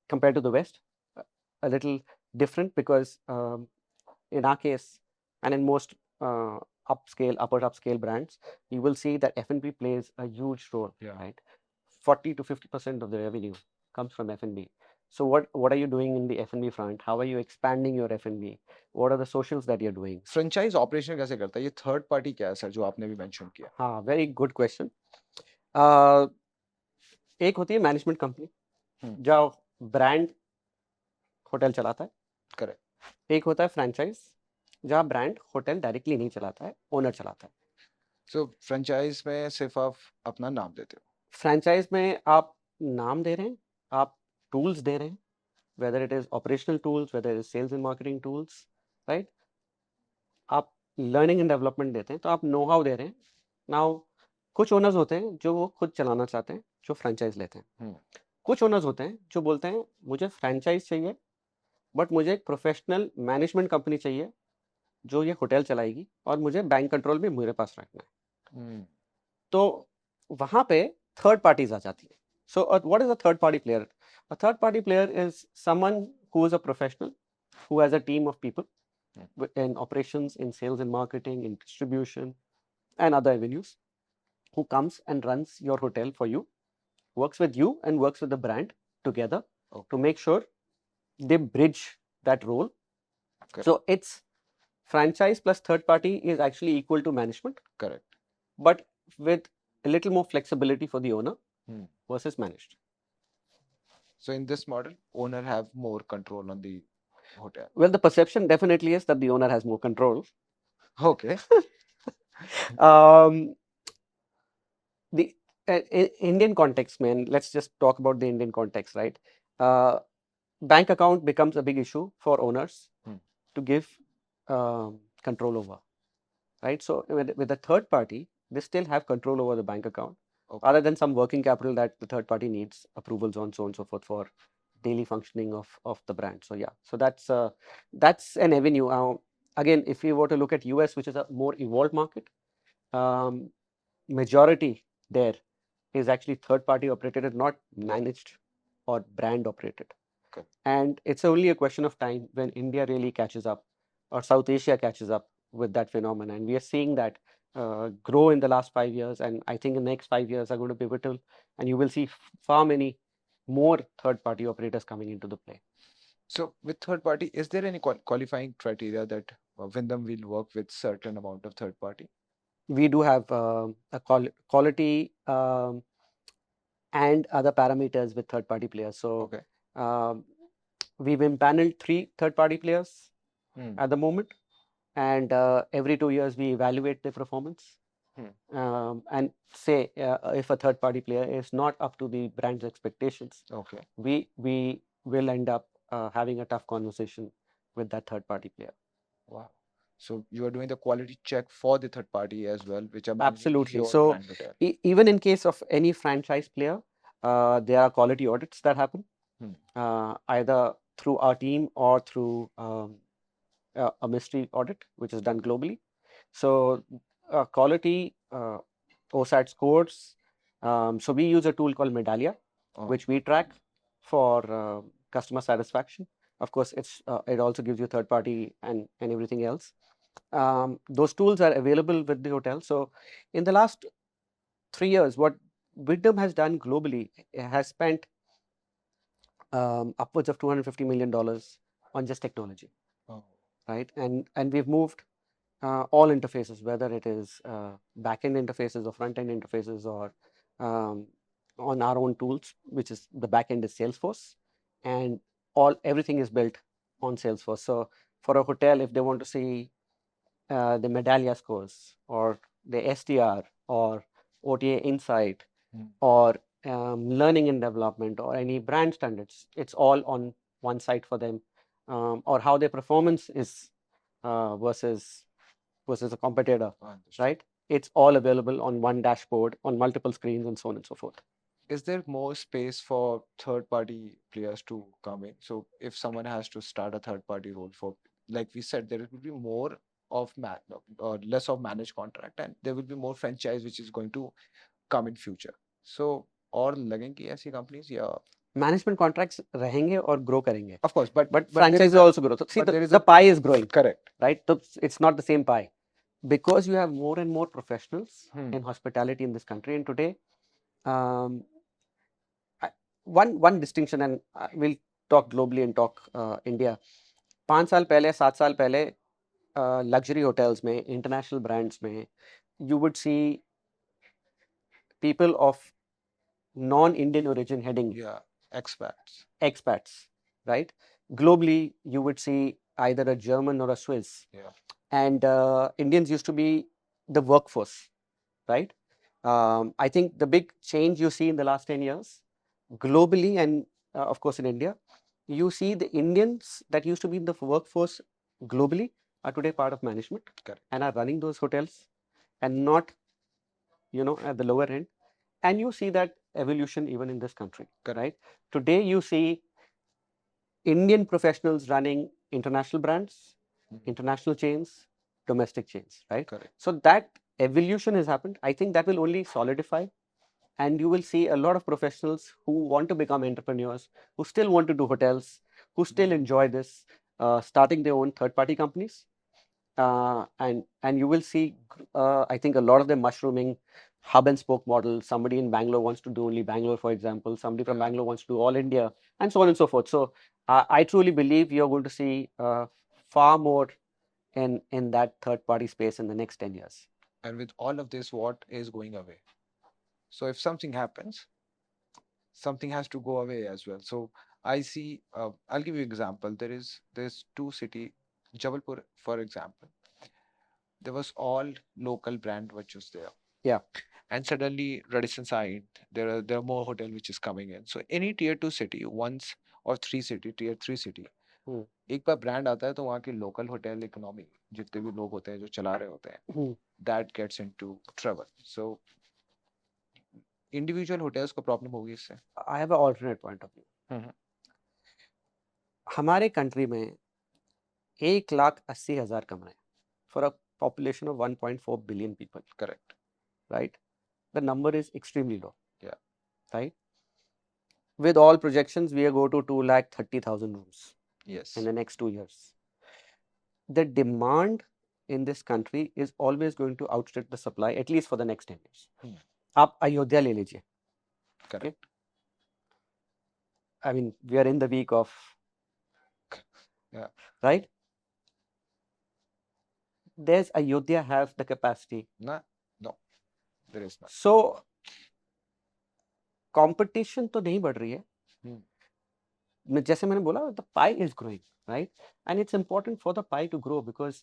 compared to the West a little different because in our case and in most upper upscale brands, you will see that F&B plays a huge role, right? 40 to 50% of the revenue comes from F&B. So what are you doing in the F&B front? How are you expanding your F&B? What are the socials that you're doing? Franchise operation कैसे करता है? ये third party क्या है sir जो आपने भी mention किया? हाँ, very good question. एक होती है मैनेजमेंट कंपनी जो ब्रांड होटल चलाता है. करेक्ट. एक होता है फ्रेंचाइज जहाँ ब्रांड होटल डायरेक्टली नहीं चलाता है, ओनर चलाता है. सो फ्रेंचाइज में सिर्फ आप अपना नाम देते हो. फ्रेंचाइज में आप नाम दे रहे हैं, आप टूल्स दे रहे हैं, whether it is operational tools, whether it is sales and marketing tools, right? आप learning and development देते हैं, तो आप know how दे रहे हैं. Now कुछ ओनर्स होते हैं जो वो खुद चलाना चाहते हैं, जो फ्रेंचाइज लेते हैं। कुछ ओनर्स होते हैं जो बोलते हैं मुझे फ्रेंचाइज चाहिए, बट मुझे एक प्रोफेशनल मैनेजमेंट कंपनी चाहिए जो ये होटल चलाएगी, और मुझे बैंक कंट्रोल भी मेरे पास रखना है। तो वहां पे थर्ड पार्टीज आ जाती है। So what is a third party player? A third party player is someone who is a professional, who has a team of people in operations, in sales and marketing, in distribution, and other avenues, who comes and runs your hotel for you, works with you and works with the brand together to make sure they bridge that role. So it's franchise plus third party is actually equal to management. Correct. But with a little more flexibility for the owner versus managed. So in this model, owner have more control on the hotel. Well, the perception definitely is that the owner has more control. Okay. um, the Indian context, man, let's just talk about the Indian context, right? Bank account becomes a big issue for owners to give control over, right? So with a third party, they still have control over the bank account, other than some working capital that the third party needs approvals on, so on and so forth, for daily functioning of the brand. So yeah, so that's an avenue. Again, if we were to look at US, which is a more evolved market, majority there is actually third party operated, not managed or brand operated. And it's only a question of time when India really catches up, or South Asia catches up with that phenomenon. And we are seeing that grow in the last 5 years. And I think the next 5 years are going to be pivotal. And you will see far many more third party operators coming into the play. So with third party, is there any qualifying criteria that Wyndham will work with certain amount of third party? We do have a quality and other parameters with third party players. So we've impaneled 3 third party players at the moment. And every 2 years we evaluate their performance, and say if a third party player is not up to the brand's expectations, we will end up having a tough conversation with that third party player. Wow. So you are doing the quality check for the third party as well, which are Absolutely. your So brand hotel. even in case of any franchise player, there are quality audits that happen, either through our team or through a mystery audit, which is done globally. So quality OSAT scores. So we use a tool called Medallia, which we track for customer satisfaction. Of course, it also gives you third party and everything else. Those tools are available with the hotel. So in the last 3 years, what Wyndham has done globally has spent upwards of $250 million on just technology, right? And we've moved all interfaces, whether it is back-end interfaces or front-end interfaces, or on our own tools, which is the back-end is Salesforce, and everything is built on Salesforce. So for a hotel, if they want to see the Medallia scores, or the STR, or OTA Insight, or learning and development, or any brand standards, it's all on one site for them, or how their performance is versus a competitor, right? It's all available on one dashboard, on multiple screens, and so on and so forth. Is there more space for third party players to come in? So if someone has to start a third party role, for like we said, there will be more of or less of managed contract, and there will be more franchise which is going to come in future. So और लगेंगी ऐसी companies या Management contracts रहेंगे और grow करेंगे. of course, but franchise will also grow. So see, the pie is growing. Correct. Right? So it's not the same pie, because you have more and more professionals in hospitality in this country. And today, um, one distinction, and we'll talk globally and talk India. 5 साल पहले, 7 साल पहले, luxury hotels में, international brands में, you would see people of non-Indian origin heading. Yeah, Expats, right? Globally, you would see either a German or a Swiss. Yeah. And Indians used to be the workforce, right? I think the big change you see in the last 10 years, globally, and of course in India, you see the Indians that used to be in the workforce globally are today part of management. Correct. And are running those hotels, and not at the lower end, and you see that evolution even in this country, Correct. right? Today you see Indian professionals running international brands, international chains, domestic chains, right? Correct. So that evolution has happened. I think that will only solidify, and you will see a lot of professionals who want to become entrepreneurs, who still want to do hotels, who still enjoy this, starting their own third-party companies, and you will see, I think, a lot of them mushrooming hub and spoke model. Somebody in Bangalore wants to do only Bangalore, for example. Somebody from Yeah. Bangalore wants to do all India, and so on and so forth. So I truly believe you're going to see far more in that third party space in the next 10 years. And with all of this, what is going away? So if something happens, something has to go away as well. So I see. I'll give you an example. There's two city, Jabalpur, for example. There was all local brand which was there. Yeah. And suddenly Radisson side, there are more hotel which is coming in. So any tier 2 city, once or three city, tier 3 city, Hmm. एक बार brand आता है तो वहाँ की local hotel economy जितने भी लोग होते हैं जो चला रहे होते हैं Hmm. That gets into trouble. So individual hotels को प्रॉब्लम होगी इससे. I have an alternate point of view. हम्म. हमारे कंट्री में 1,80,000 कमरे for a population of 1.4 billion people, correct. right? The number is extremely low. Yeah. Right? With all projections, we are going to 2,30,000 rooms Yes. in the next 2 years. The demand in this country is always going to outstrip the supply, at least for the next 10 years. आप अयोध्या ले लीजिए. Correct. I mean, we are in the week of, Yeah. right? Does Ayodhya have the capacity? ना. No. There is not. So, competition तो नहीं बढ़ रही है. जैसे मैंने बोला, the pie is growing, right? And it's important for the pie to grow because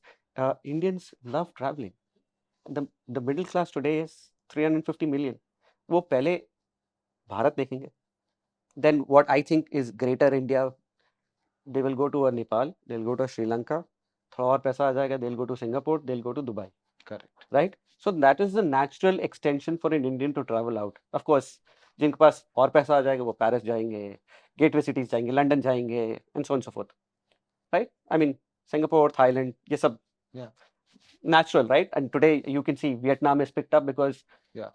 Indians love traveling. The middle class today is 350 million. वो पहले भारत देखेंगे. Then what I think is greater India, they will go to Nepal, they'll go to Sri Lanka. थोड़ा और पैसा आ जाएगा, they'll go to Singapore, they'll go to Dubai. Correct. Right? So that is the natural extension for an Indian to travel out. Of course, जिनके पास और पैसा आ जाएगा वो Paris जाएंगे, गेटवे सिटीज जाएंगे, लंदन जाएंगे, and so on and so forth. Right? I mean, Singapore, Thailand, ये सब Yeah. natural, right? And today you can see Vietnam is picked up because Yeah.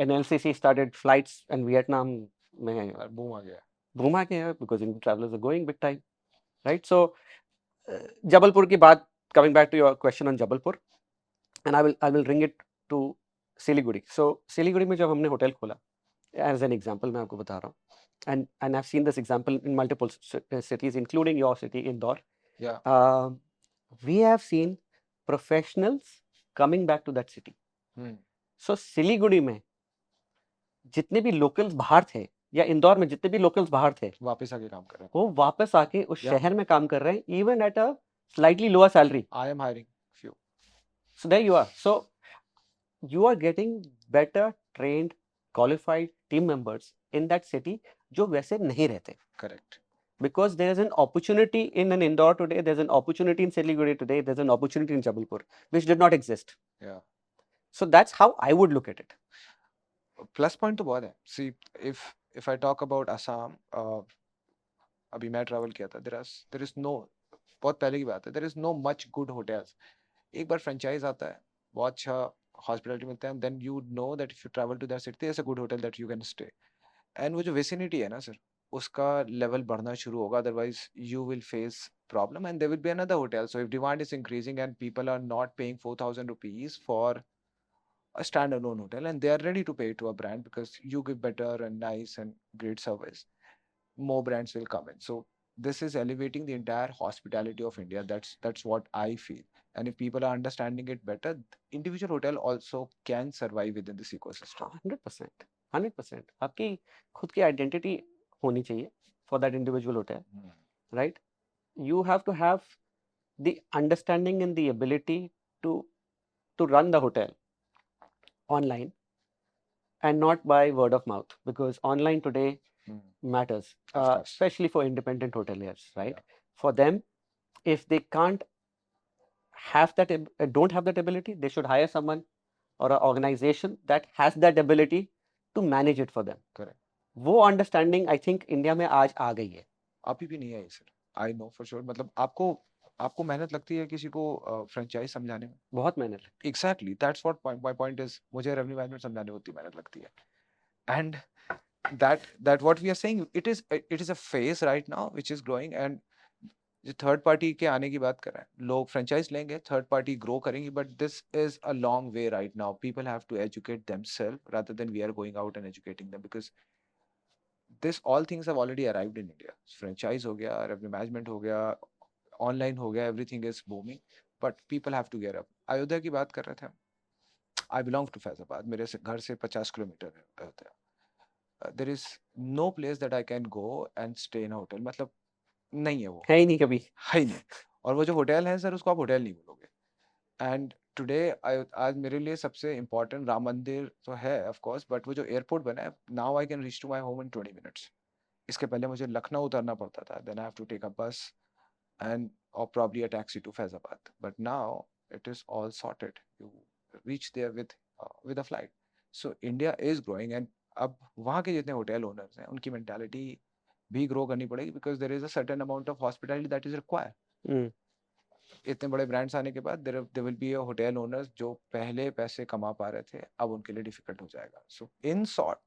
an LCC started flights and Vietnam में boom आ गया. boom आ गया because Indian travelers are going big time, right? So Jabalpur की बात, coming back to your question on Jabalpur, and I will bring it to Siliguri. So Siliguri में जब हमने hotel खोला, as an example मैं आपको बता रहा हूँ, and I've seen this example in multiple cities, including your city, Indore. Yeah. We have seen professionals coming back to that city. So Siliguri में जितने भी लोकल्स बाहर थे या इंदौर में जितने भी लोकल्स बाहर थे वापस आके काम कर रहे हैं. वो वापस आके उस Yeah. शहर में काम कर रहे हैं, even at a slightly lower salary. I am hiring few. So there you are. So you are getting better trained, qualified team members in that city जो वैसे नहीं रहते. Correct. Because there is an opportunity in an Indore today, there's an opportunity in Siliguri today, there's an opportunity in Jabalpur, which did not exist. Yeah. So that's how I would look at it. Plus point तो बहुत है. See if I talk about Assam, अभी मैं travel किया था, there is no, बहुत पहले की बात है, there is no much good hotels. एक बार फ्रेंचाइज आता है, बहुत अच्छा हॉस्पिटलिटी मिलता है, then you know that if you travel to that city there is a good hotel that you can stay. And वो जो विसिनिटी है ना सर, उसका लेवल बढ़ना शुरू होगा, otherwise you will face problem and there will be another hotel. So if demand is increasing and people are not paying 4,000 rupees for a standalone hotel and they are ready to pay to a brand because you give better and nice and great service, more brands will come in. So this is elevating the entire hospitality of India. That's what I feel. And if people are understanding it better, individual hotel also can survive within this ecosystem. 100%, 100%. आपकी खुद की identity होनी चाहिए for that individual hotel, right? You have to have the understanding and the ability to run the hotel online and not by word of mouth, because online today matters, Of course. especially for independent hoteliers, right? Yeah. For them, if they can't have that don't have that ability, they should hire someone or an organization that has that ability to manage it for them. Correct. वो understanding I think India में आज आ गई है. अभी भी नहीं आई sir. I know for sure. मतलब आपको आपको मेहनत लगती है किसी को फ्रेंचाइज समझाने में. बहुत मेहनत लगती exactly that's what my point is. मुझे रेवेन्यू मैनेजमेंट समझाने में उतनी मेहनत लगती है. And that what we are saying, it is a phase right now which is growing. And जो थर्ड पार्टी के आने की बात कर रहे हैं, लोग फ्रेंचाइज लेंगे, थर्ड पार्टी ग्रो करेंगी, but this is a long way right now. People have to educate themselves rather than we are going out and educating them, because this all things have already arrived in India. Franchise हो गया, revenue management हो गया, online हो गया, everything is booming, but people have to get up. Ayodhya की बात कर रहे थे. I belong to Faizabad. मेरे से घर से 50 किलोमीटर है Ayodhya. There is no place that I can go and stay in hotel. मतलब नहीं है, वो है ही नहीं कभी. है ही नहीं. और वो जो होटल है सर, उसको आप होटल नहीं बोलोगे. एंड टुडे आज मेरे लिए सबसे इम्पोर्टेंट राम मंदिर तो है ऑफ कोर्स, बट वो जो एयरपोर्ट बना है, now I can reach to my home in 20 minutes. इसके पहले मुझे लखनऊ उतरना पड़ता था. Then I have to take a bus and or probably a taxi to Faizabad. But now it is all sorted. You reach there with a flight. So India is growing, and अब वहाँ के जितने hotel owners हैं, उनकी mentality भी grow करनी पड़ेगी, because there is a certain amount of hospitality that is required. हम्म. इतने बड़े ब्रांड्स आने के बाद there will be a hotel owners जो पहले पैसे कमा पा रहे थे, अब उनके लिए डिफिकल्ट हो जाएगा. So in short,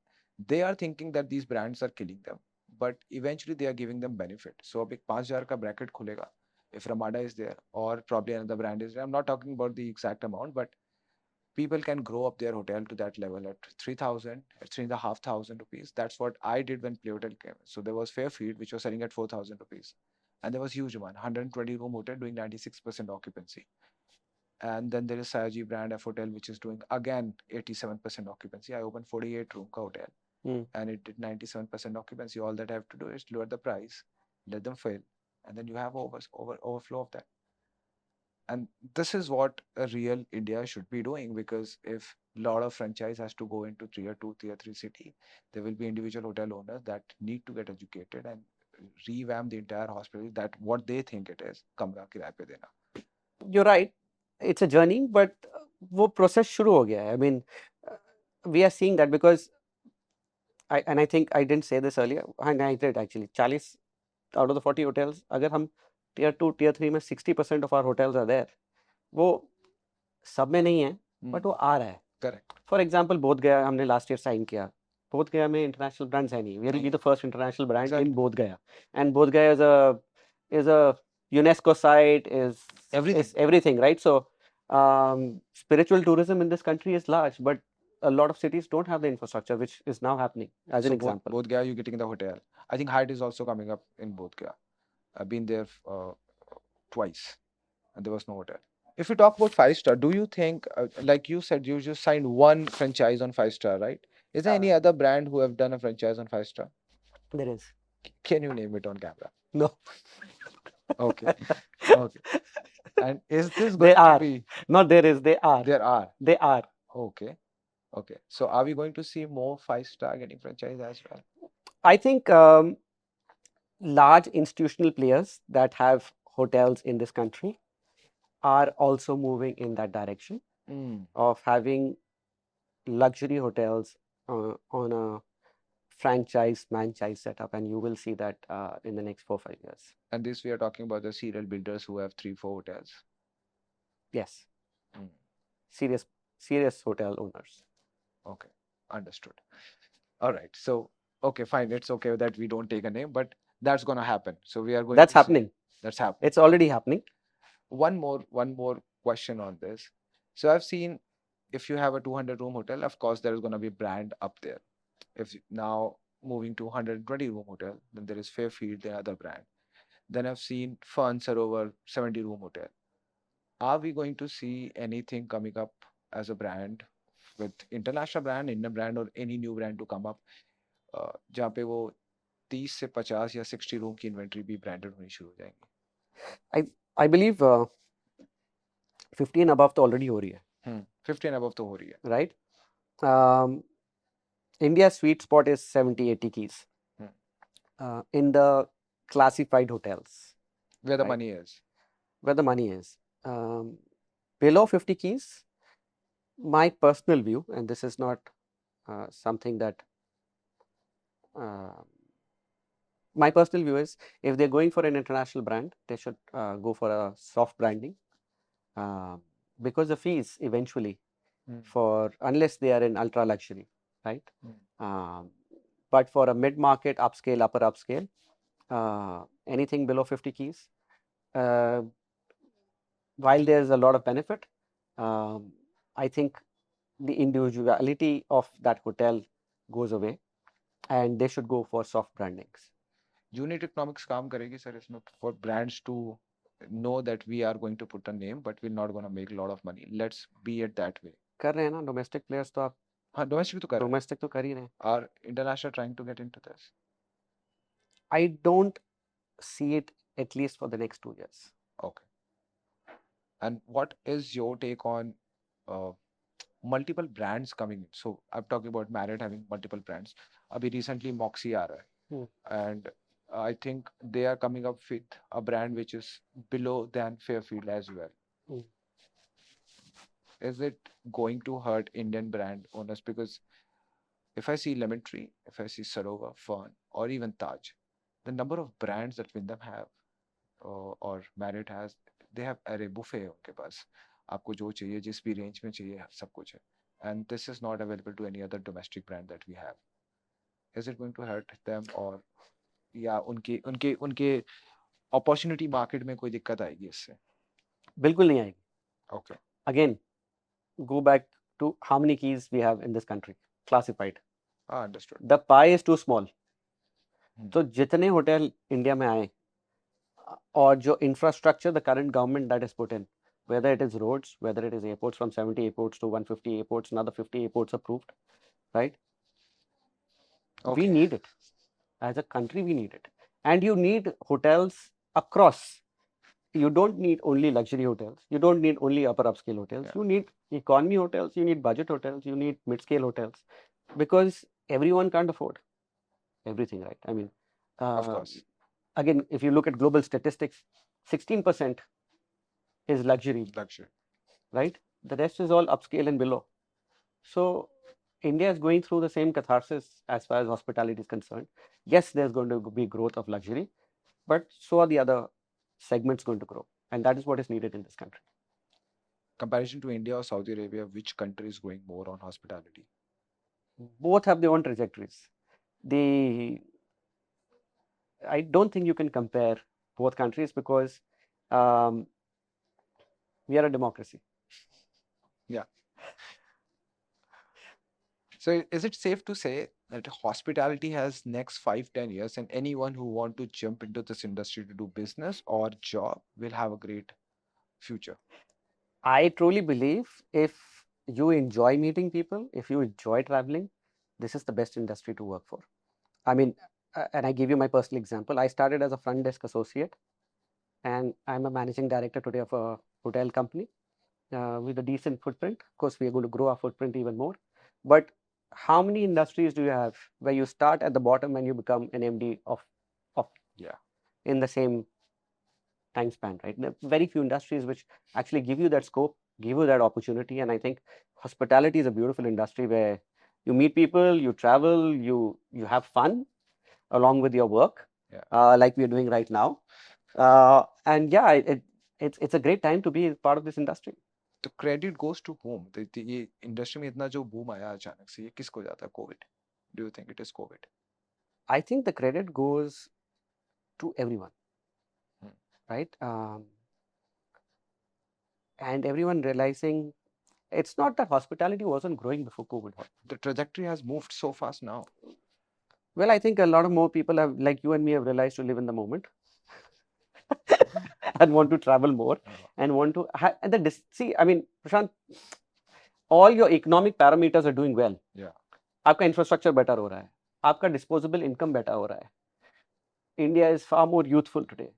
they are thinking that these brands are killing them, but eventually they are giving them benefit. So अब एक 5,000 का ब्रैकेट खुलेगा, if Ramada is there or probably another brand is there. I'm not talking about the exact amount, but people can grow up their hotel to that level at 3,000, at 3,500 rupees. That's what I did when Play Hotel came. So there was Fairfield, which was selling at 4,000 rupees. And there was huge demand, 120 room hotel doing 96% occupancy. And then there is Sayaji brand F Hotel, which is doing again 87% occupancy. I opened 48 room ka hotel and it did 97% occupancy. All that I have to do is lower the price, let them fill, and then you have overflow of that. And this is what a real India should be doing, because if a lot of franchise has to go into tier 2, tier 3 city, there will be individual hotel owners that need to get educated and revamp the entire hospital, that what they think it is, कमरा किराए पे देना. You're right. It's a journey, but वो process शुरू हो गया है. I mean, we are seeing that because I think I didn't say this earlier, and I did actually. 40 out of the 40 hotels, अगर हम tier 2, tier 3 में 60% of our hotels are there, वो सब में नहीं है, but वो आ रहा है. Correct. For example, बोध गया हमने last year sign किया. बोध गया में international brands है नहीं. We will be the first international brand in बोध गया, and बोध गया is a UNESCO site, is everything, right? So spiritual tourism in this country is large, but a lot of cities don't have the infrastructure, which is now happening. As an example, Bodh Gaya, you're getting the hotel. I think Hyatt is also coming up in Bodh Gaya. I've been there twice, and there was no hotel. If you talk about 5-star, do you think, like you said, you just signed one franchise on 5-star, right? Is there any other brand who have done a franchise on 5-star? there is. Can you name it on camera? No. Okay. Okay. And is this going They are. to be? Not there is. They are. There are. They are. Okay. Okay. So are we going to see more 5-star getting franchise as well? I think large institutional players that have hotels in this country are also moving in that direction of having luxury hotels on a franchise setup, and you will see that in the next 4-5 years. And this we are talking about the serial builders who have 3-4 hotels. Yes. Serious hotel owners. Okay, understood. All right. So, okay, fine. It's okay that we don't take a name, but that's going to happen. So we are going. That's happening. That's happening. It's already happening. One more question on this. So I've seen, if you have a 200 room hotel, of course there is going to be brand up there. If now moving to 120 room hotel, then there is Fairfield, the other brand. Then I've seen Fun Sarovar 70 room hotel. Are we going to see anything coming up as a brand with international brand, Indian brand, or any new brand to come up, जहाँ पे वो 30 से 50 या 60 room की inventory भी branded होनी शुरू हो जाएंगी? I believe 50 and above तो already हो रही है. 50 and above तो हो रही है. Right. India's sweet spot is 70-80 keys in the classified hotels. Where the money is. Where the money is. Below 50 keys, My personal view, and this is not something that uh, my personal view is, if they're going for an international brand, they should go for a soft branding, uh, because the fees eventually, for unless they are in ultra luxury, right? Um, but for a mid market, upscale, upper upscale, anything below 50 keys, uh, while there's a lot of benefit, um, I think the individuality of that hotel goes away, and they should go for soft brandings. Unit economics काम करेगी sir इसमें for brands to know that we are going to put a name but we're not going to make a lot of money. Let's be it that way. कर रहे हैं ना domestic players, तो आप हाँ डोमेस्टिक तो कर रहे हैं. डोमेस्टिक तो कर ही रहे हैं. Are international trying to get into this? I don't see it, at least for the next 2 years. Okay. And what is your take on uh, multiple brands coming in? So I'm talking about Marriott having multiple brands. Abhi recently Moxie aa raha hai. And I think they are coming up with a brand which is below than Fairfield as well. Hmm. Is it going to hurt Indian brand owners? Because if I see Lemon Tree, if I see Sarova, Fern, or even Taj, the number of brands that Wyndham have or Marriott has, they have अरे buffet है उनके पास. आपको जो चाहिए जिस भी range में चाहिए सब कुछ है. And this is not available to any other domestic brand that we have. Is it going to hurt them or या उनके उनके उनके अपॉर्चुनिटी मार्केट में कोई दिक्कत आएगी इससे? बिल्कुल नहीं आएगी. Okay. Again, go back to how many keys we have in this country, classified. Understood. The pie is too small. Hmm. तो जितने होटल इंडिया में आए, और जो infrastructure the current government that is put in, whether it is roads, whether it is airports, from 70 airports to 150 airports, another 50 airports approved, right? We Okay. need it. As a country, we need it. And you need hotels across. You don't need only luxury hotels. You don't need only upper upscale hotels. Yeah. You need economy hotels. You need budget hotels. You need mid-scale hotels, because everyone can't afford everything, right? I mean, Of course. again, if you look at global statistics, 16% is luxury, Luxury. right? The rest is all upscale and below. So India is going through the same catharsis as far as hospitality is concerned. Yes, there's going to be growth of luxury, but so are the other segments going to grow, and that is what is needed in this country. Comparison to India or Saudi Arabia, which country is growing more on hospitality? Both have their own trajectories. The I don't think you can compare both countries, because um, we are a democracy. Yeah. So is it safe to say that hospitality has next 5-10 years and anyone who want to jump into this industry to do business or job will have a great future? I truly believe, if you enjoy meeting people, if you enjoy traveling, this is the best industry to work for. I mean, and I give you my personal example. I started as a front desk associate, and I'm a managing director today of a hotel company with a decent footprint. Of course, we are going to grow our footprint even more. But how many industries do you have where you start at the bottom and you become an MD of Yeah. in the same time span, right? There are very few industries which actually give you that scope, give you that opportunity. And I think hospitality is a beautiful industry where you meet people, you travel, you have fun along with your work, Yeah. like we are doing right now. And yeah, it's a great time to be part of this industry. तो credit goes to whom? ये industry में इतना जो boom आया अचानक से ये किसको जाता है? COVID. Do you think it is COVID? I think the credit goes to everyone, right? And everyone realizing it's not that hospitality wasn't growing before COVID. The trajectory has moved so fast now. Well, I think a lot of more people have, like you and me, have realized to live in the moment and want to travel more and want to see. I mean, Prashant, all your economic parameters are doing well. Yeah. आपका infrastructure better हो रहा है, आपका disposable income better हो रहा है. India is far more youthful today.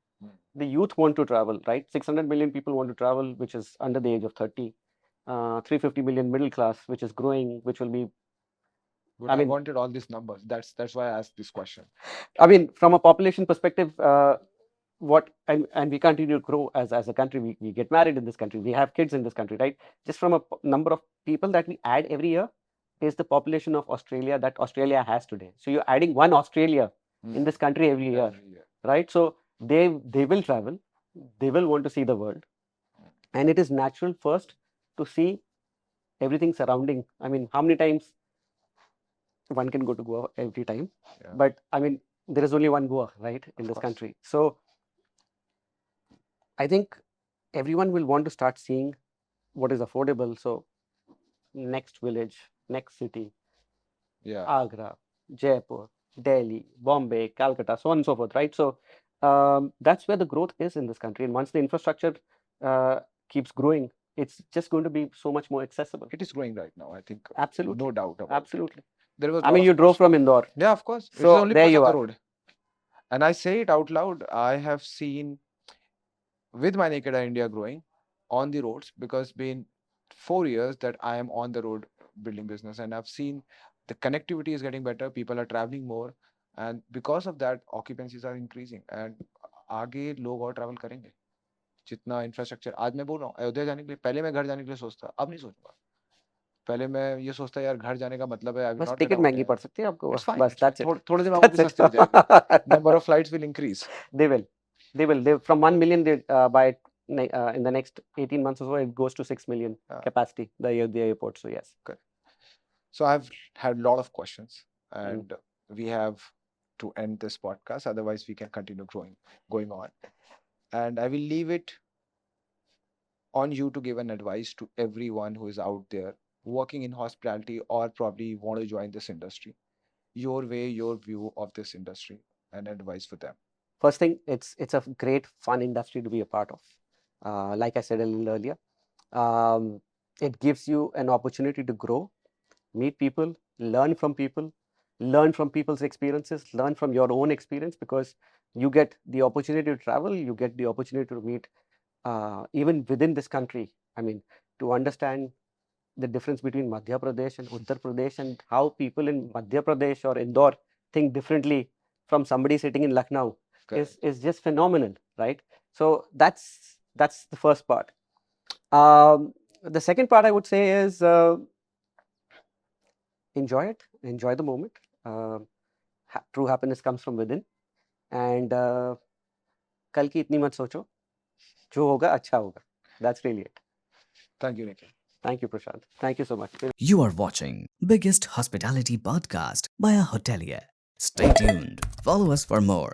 The youth want to travel, right? 600 million people want to travel, which is under the age of 30. 350 million middle class, which is growing, which will be. But I wanted all these numbers. That's why I asked this question. I mean, from a population perspective, and we continue to grow as a country. We get married in this country. We have kids in this country, right? Just from a number of people that we add every year is the population of Australia that Australia has today. So you're adding one Australia in this country every year, right? So they will travel, they will want to see the world, and it is natural first to see everything surrounding. I mean, how many times one can go to Goa every time? Yeah. But I mean, there is only one Goa, right, in this course. country. So I think everyone will want to start seeing what is affordable. So next village, next city, Yeah. Agra, Jaipur, Delhi, Bombay, Calcutta, so on and so forth, right? So that's where the growth is in this country. And once the infrastructure keeps growing, it's just going to be so much more accessible. It is growing right now, I think. Absolutely. No doubt about it. Absolutely. There was I mean, you drove from Indore. Yeah, of course. It is So only there you Pachata are. Road. And I say it out loud, I have seen with my naked eye India growing on the roads, because been 4 years that I am on the road building business, and I've seen the connectivity is getting better, people are traveling more, and because of that occupancies are increasing, and आगे लोग और travel करेंगे जितना infrastructure. आज मैं बोल रहा हूँ अयोध्या जाने के लिए, पहले मैं घर जाने के लिए सोचता, अब नहीं सोचूंगा। पहले मैं ये सोचता यार घर जाने का मतलब है आई विल बस नॉट टिकट महंगी पड़ सकती है आपको, इट्स फाइन, बस that's it. थोड़े दिन बाद वो भी That's it. सस्ती हो जाएगी, number of flights will increase. They will. They from 1 million by in the next 18 months or so, it goes to 6 million capacity, the airport. So yes. Correct. So I've had a lot of questions, and we have to end this podcast. Otherwise, we can continue going on. And I will leave it on you to give an advice to everyone who is out there working in hospitality or probably want to join this industry. Your way, your view of this industry, and advice for them. First thing, it's a great fun industry to be a part of. Like I said a little earlier, it gives you an opportunity to grow, meet people, learn from people, learn from people's experiences, learn from your own experience, because you get the opportunity to travel, you get the opportunity to meet even within this country. I mean, to understand the difference between Madhya Pradesh and Uttar Pradesh, and how people in Madhya Pradesh or Indore think differently from somebody sitting in Lucknow is just phenomenal, right? So that's the first part. The second part I would say is enjoy it, enjoy the moment. True happiness comes from within, and कल की इतनी मत सोचो, जो होगा अच्छा होगा. That's really it. Thank you, Nikhil. Thank you, Prashant. Thank you so much. You are watching biggest hospitality podcast by a hotelier. Stay tuned. Follow us for more.